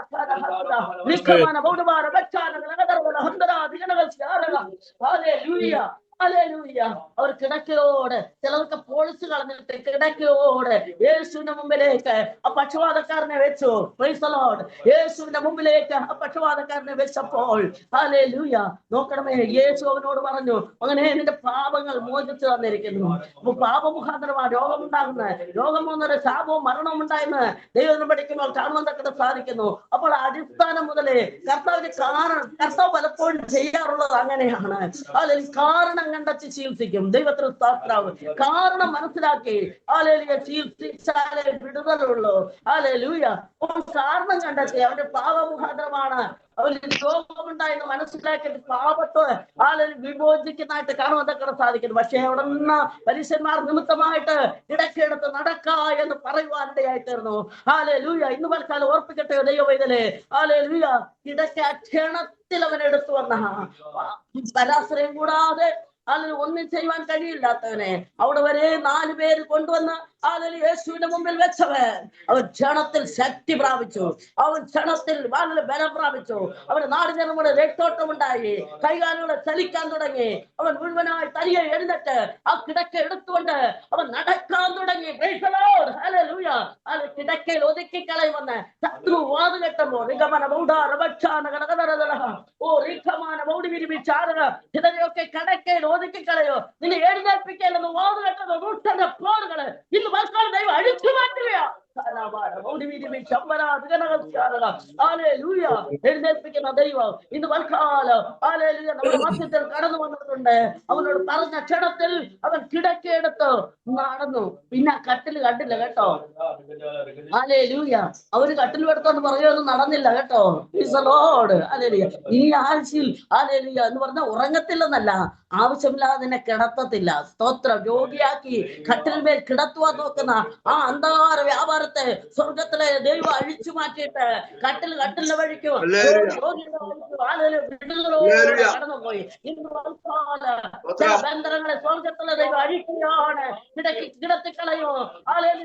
[SPEAKER 1] അവർ കിടക്കയോട് ചിലർക്ക് പോളിച്ച് കളഞ്ഞിട്ട് കിടക്കയോട് യേശുവിന്റെ മുമ്പിലേക്ക് ആ പക്ഷപാതക്കാരനെ വെച്ചു. Price the Lord. യേശുവിന്റെ മുമ്പിലേക്ക് ആ പക്ഷപാതക്കാരനെ വെച്ചപ്പോൾ ഹല്ലേലൂയ നോക്കണമേ, യേശു അവനോട് പറഞ്ഞു, അങ്ങനെ നിന്റെ പാപങ്ങൾ മോചിച്ചു തന്നിരിക്കുന്നു. അപ്പൊ പാപമുഖാന്തരമാണ് രോഗമുണ്ടാകുന്നത്. രോഗം വന്നൊരു ശാപവും മരണവും ഉണ്ടായെന്ന് ദൈവം പഠിക്കുമ്പോൾ കാണുവാൻ തക്കത് സാധിക്കുന്നു. അപ്പോൾ അടിസ്ഥാനം മുതലേ കർത്താവിന്റെ കർത്താവ് പലപ്പോഴും ചെയ്യാറുള്ളത് അങ്ങനെയാണ്. അല്ലെങ്കിൽ കാരണം കണ്ടെത്തി ചികിത്സിക്കും. ദൈവത്തിന് സ്തോത്രം. കാരണം മനസ്സിലാക്കി ഹല്ലേലൂയ ചികിത്സിച്ചാലേ വിടുതലുള്ളൂ. ഹല്ലേലൂയ. കാരണം കണ്ടെത്തി അവന്റെ പാപമുഖാന്തരമാണ് അവന് രോഗമുണ്ടായെന്ന് മനസ്സിലാക്കിയിട്ട് പാപത്തെ വിമോചിക്കുന്നതായിട്ട് കാണുവാൻ സാധിക്കുന്നു. പക്ഷേ അവിടെ നിന്ന് പരീശന്മാർ നിമിത്തമായിട്ട് ഇടയ്ക്കെടുത്ത് നടക്ക എന്ന് പറയുവാനിടയായി തീർന്നു. ഹല്ലേലൂയ. ഇന്ന് പൽക്കാലം ഓർപ്പിക്കട്ടെ ദൈവവൈതലേ. ഹല്ലേലൂയ. കിടക്ക ക്ഷണത്തിൽ അവൻ എടുത്തു വന്ന പരാശ്രയം കൂടാതെ അതിന് ഒന്നും ചെയ്യുവാൻ കഴിയില്ലാത്തവനെ അവിടെ വരെ 4 പേര് കൊണ്ടുവന്ന് അതിന് യേശുവിന്റെ മുമ്പിൽ വെച്ചവൻ അവൻ ക്ഷണത്തിൽ ശക്തി പ്രാപിച്ചു. അവൻ ക്ഷണത്തിൽ വളരെ ബലം പ്രാപിച്ചു. അവന്റെ നാടിനറുടെ രക്തോട്ടമുണ്ടായി. കൈകാലുകളെ ചലിക്കാൻ തുടങ്ങി. അവൻ മുഴുവനായി തനിയെ എഴുന്നേറ്റ് ആ കിടക്ക എടുത്തുകൊണ്ട് അവൻ നടക്കാൻ തുടങ്ങി. കിടക്കയിൽ ഒതുക്കി കളയുമെന്ന് ശത്രു വാത് കെട്ടുമ്പോൾ ചിലരെയൊക്കെ കിടക്കയിൽ ഒതുക്കി കളയോ, നിന്നെ എഴുന്നേൽപ്പിക്കലെന്ന് വാത് കെട്ടുന്ന പോറുകള് ഇന്ന് ദൈവം അഴിച്ചു മാറ്റുകയാണ്. എഴുന്നേൽപ്പിക്കുന്ന ദൈവം ഇന്ന് വൽക്കാലം നമ്മുടെ മധ്യത്തിൽ കടന്നു വന്നിട്ടുണ്ട്. അവനോട് പറഞ്ഞ ക്ഷണത്തിൽ അവൻ കിടക്കെടുത്ത് നടന്നു. പിന്നെ കട്ടിൽ കണ്ടില്ല കേട്ടോ. ഹല്ലേലൂയ. അവര് കട്ടിൽ എടുത്തോണ്ട് പറയുകയൊന്നും നടന്നില്ല കേട്ടോ. ഈ ആഴ്ചയിൽ ഹല്ലേലൂയ എന്ന് പറഞ്ഞാൽ ഉറങ്ങത്തില്ലെന്നല്ല, ആവശ്യമില്ലാതെ നിന്നെ കിടത്തത്തില്ല. സ്തോത്രം. രോഗിയാക്കി കട്ടിൽമേൽ കിടത്തുവാൻ നോക്കുന്ന ആ അന്ധകാര വ്യാപാരത്തെ സ്വർഗത്തിലെ ദൈവം അഴിച്ചു മാറ്റിയിട്ട് കട്ടിലിന്റെ വഴിക്കോ വിടുതലോടെ കടന്നുപോയി. ഇന്ന് ചില ബന്ധനങ്ങളെ സ്വർഗത്തിലെ ദൈവം അഴിക്കുകയാണ്. കിടത്തിക്കളയോ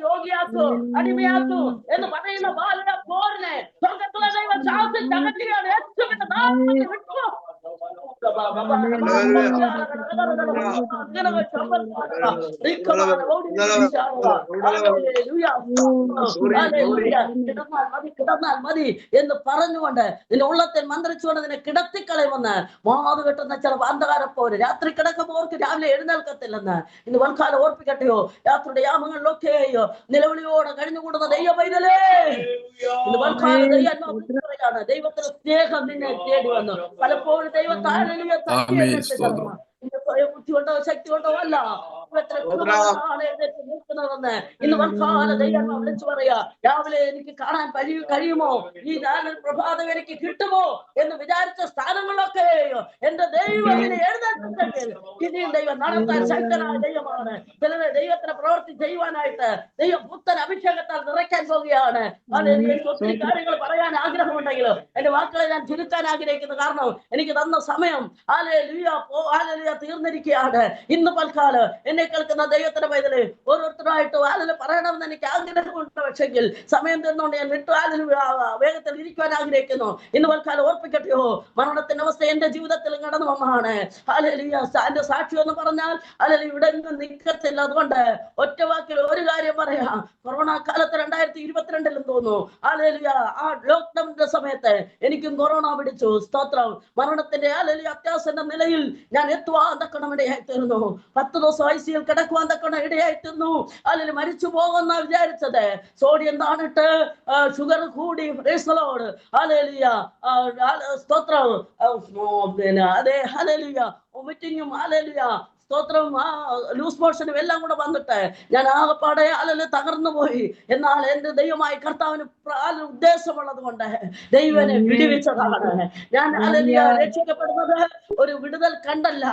[SPEAKER 1] രോഗിയാക്കൂ, അടിമയാക്കൂ എന്ന് പറയുന്ന ബാലന പോരിനെ സ്വർഗത്തിലെ ദൈവം ശാസിച്ച് അകറ്റുകയാണ്. യേശുവിന്റെ നാമത്തിൽ വിട്ടു. കിടന്നാൽ മതി എന്ന് പറഞ്ഞുകൊണ്ട് നിന്റെ ഉള്ളത്തിൽ മന്ത്രിച്ചുകൊണ്ട് നിന്നെ കിടത്തിക്കളയുമെന്ന് മാത് കെട്ടുന്ന ചില അന്ധകാരപ്പോര്. രാത്രി കിടക്കുമ്പോർക്ക് രാവിലെ എഴുന്നേൽക്കത്തില്ലെന്ന് ഇന്ന് വൽക്കാലം ഓർപ്പിക്കട്ടെയോ. രാത്രിയുടെ യാമങ്ങളിലൊക്കെയോ നിലവിളിയോടെ കഴിഞ്ഞുകൂടുന്ന ദൈവ പൈതലേ, ഇന്ന് വൽക്കാലം ദൈവമാണ്. ദൈവത്തിന്റെ സ്നേഹം നിന്നെ തേടി വന്നു. പലപ്പോഴും ദൈവത്താൽ ബുദ്ധി കൊണ്ടോ ശക്തി കൊണ്ടോ അല്ല, നിൽക്കുന്നതെന്ന് ഇന്ന് വൽക്കാല ദൈവം വിളിച്ചു പറയാ. രാവിലെ എനിക്ക് കാണാൻ കഴിയുമോ? ഈ പ്രഭാതം എനിക്ക് കിട്ടുമോ എന്ന് വിചാരിച്ച സ്ഥാനങ്ങളിലൊക്കെയോ എന്റെ ദൈവം ഇതിനെ എഴുന്നേൽപ്പിച്ചെങ്കിൽ ഇനിയും ദൈവം നടത്താൻ ശക്തനായ ദൈവമാണ്. ചിലരെ ദൈവത്തിന് പ്രവർത്തി ചെയ്യുവാനായിട്ട് ദൈവം പുത്തൻ അഭിഷേകത്താൽ നിറയ്ക്കാൻ പോവുകയാണ്. എനിക്ക് ഒത്തിരി കാര്യങ്ങൾ പറയാൻ ആഗ്രഹമുണ്ടെങ്കിലും എന്റെ വാക്കുകളെ ഞാൻ ചുരുക്കാൻ ആഗ്രഹിക്കുന്നു. കാരണം എനിക്ക് തന്ന സമയം തീർന്നിരിക്കുകയാണ്. ഇന്ന് പൽക്കാലം എന്നെ കേൾക്കുന്ന ദൈവത്തിന്റെ പൈതല് ഓരോരുത്തരായിട്ട് പറയണമെന്ന് എനിക്ക് ആഗ്രഹമുണ്ട്. പക്ഷെങ്കിൽ സമയം തീർന്നുകൊണ്ട് ഞാൻ വിട്ടു വേഗത്തിൽ ഇരിക്കുവാൻ ആഗ്രഹിക്കുന്നു. ഇന്ന് പൽക്കാലം ഓർപ്പിക്കട്ടെയോ, മരണത്തിന്റെ അവസ്ഥ എന്റെ ജീവിതത്തിൽ കടന്നു വന്നതാണ്. എന്റെ സാക്ഷി എന്ന് പറഞ്ഞാൽ ഇവിടെ നിൽക്കത്തില്ല. അതുകൊണ്ട് ഒറ്റ വാക്കിൽ ഒരു കാര്യം പറയാം. കൊറോണ കാലത്ത് 2022 തോന്നുന്നു ആ ലോക്ക്ഡൌണിന്റെ സമയത്ത് എനിക്കും കൊറോണ പിടിച്ചു. സ്തോത്രം. മരണത്തിന്റെ അത്യാസന്ന നിലയിൽ ഞാൻ എത്തുവാൻ തക്കണം ഇടയായി തീർന്നു. 10 ദിവസം ICU കിടക്കുവാൻ തക്കണം ഇടയായി തീർന്നു. അല്ലെങ്കിൽ മരിച്ചു പോകുന്ന വിചാരിച്ചത്. സോഡിയം താണിട്ട് ഷുഗർ കൂടി. സ്തോത്രം. അതെ ഹല്ലേലൂയ. വൊമിറ്റിങ്ങും ഹല്ലേലൂയ സ്തോത്രം ലൂസ് മോഷനും എല്ലാം കൂടെ വന്നിട്ട് ഞാൻ ആകെപ്പാടെ തകർന്നു പോയി. എന്നാൽ എന്റെ ദൈവമായി കർത്താവിന് ഉദ്ദേശമുള്ളത് കൊണ്ട് ദൈവനെ വിടുവിച്ചതാണ്. ഞാൻ രക്ഷിക്കപ്പെടുന്നത് ഒരു വിടുതൽ കണ്ടല്ല,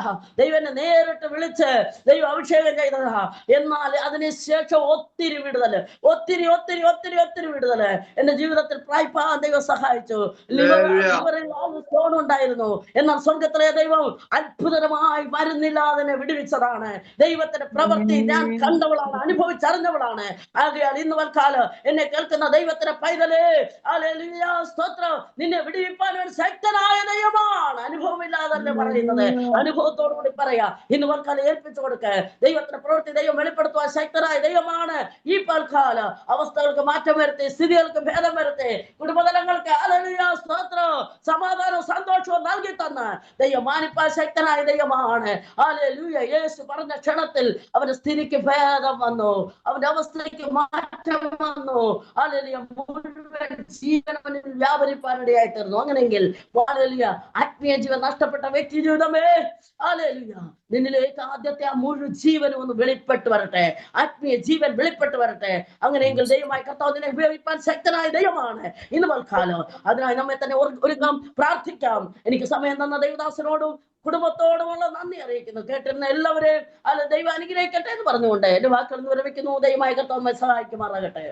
[SPEAKER 1] ദൈവനെ നേരിട്ട് വിളിച്ച് ദൈവം അഭിഷേകം ചെയ്തതാ. എന്നാൽ അതിനുശേഷം ഒത്തിരി വിടുതൽ, ഒത്തിരി ഒത്തിരി ഒത്തിരി ഒത്തിരി വിടുതൽ എന്റെ ജീവിതത്തിൽ പ്രാപിപ്പാൻ ദൈവം സഹായിച്ചു. ലിവറിൽ സ്റ്റോൺ ഉണ്ടായിരുന്നു. എന്നാൽ സ്വർഗത്തിലെ ദൈവം അത്ഭുതമായി മരുന്നില്ലാതെ വിടുവിച്ചതാണ്. ദൈവത്തിന്റെ പ്രവൃത്തി ഞാൻ കണ്ടവളാണ്, അനുഭവിച്ചറിഞ്ഞവളാണ്. ആകയാൽ ഇന്ന് വൽക്കാലം എന്നെ കേൾക്കുന്ന ദൈവത്തിന്റെ പൈതലേ, ഹല്ലേലൂയ സ്തോത്രം. നിന്നെ വിടുവിപ്പാൻ ഒരു ശക്തനായ ദൈവമാണ്. അനുഭവമില്ലാതെ പറയുന്നത് അനുഭവത്തോടു കൂടി പറയാ. ഇന്ന് വൽക്കാലം ഏൽപ്പിച്ചു കൊടുക്ക. ദൈവത്തിന്റെ പ്രവൃത്തി ദൈവം വെളിപ്പെടുത്തുവാൻ ശക്തനായ ദൈവമാണ്. ഈ പൽക്കാല അവസ്ഥകൾക്ക് മാറ്റം വരുത്തി, സ്ഥിതികൾക്ക് ഭേദം വരുത്തി, കുടുംബതലങ്ങൾക്ക് ഹല്ലേലൂയ സ്തോത്രം സമാധാനവും സന്തോഷവും നൽകി തന്ന് ദൈവം മാനിപ്പാൻ ശക്തനായ ദൈവമാണ്. ഹല്ലേലൂയ. യേശു പറഞ്ഞ ക്ഷണത്തിൽ അവന്റെ സ്ഥിതിക്ക് ഭേദം വന്നു, അവന്റെ അവസ്ഥയ്ക്ക് മാറ്റം വന്നു. ഹല്ലേലൂയ. മുഴുവൻ ജീവനിൽ വ്യാപരിപ്പാനിടയായി തീർന്നു. അങ്ങനെയെങ്കിൽ ഹല്ലേലൂയ ആത്മീയ ജീവൻ നഷ്ടപ്പെട്ട വ്യക്തി ജീവിതമേ, ഹല്ലേലൂയ നിന്നിലേക്ക് ആദ്യത്തെ ആ മുഴുവൻ ജീവനും ഒന്ന് വെളിപ്പെട്ട് വരട്ടെ. ആത്മീയ ജീവൻ വെളിപ്പെട്ട് വരട്ടെ. അങ്ങനെയെങ്കിൽ ദൈവമായി കർത്താവ് നിന്നെ ഉപയോഗിക്കാൻ ശക്തനായ ദൈവമാണ്. ഇന്ന് വൽക്കാലം അതിനായി നമ്മെ തന്നെ ഒരുക്കാം, പ്രാർത്ഥിക്കാം. എനിക്ക് സമയം തന്ന ദൈവദാസനോടും കുടുംബത്തോടുമുള്ള നന്ദി അറിയിക്കുന്നു. കേട്ടിരുന്ന എല്ലാവരെയും ദൈവം അനുഗ്രഹിക്കട്ടെ എന്ന് പറഞ്ഞുകൊണ്ട് എന്റെ വാക്കുകൾ വിരമിക്കുന്നു. ദൈവമായി കർത്താവ് സഹായിക്കുമാറാകട്ടെ.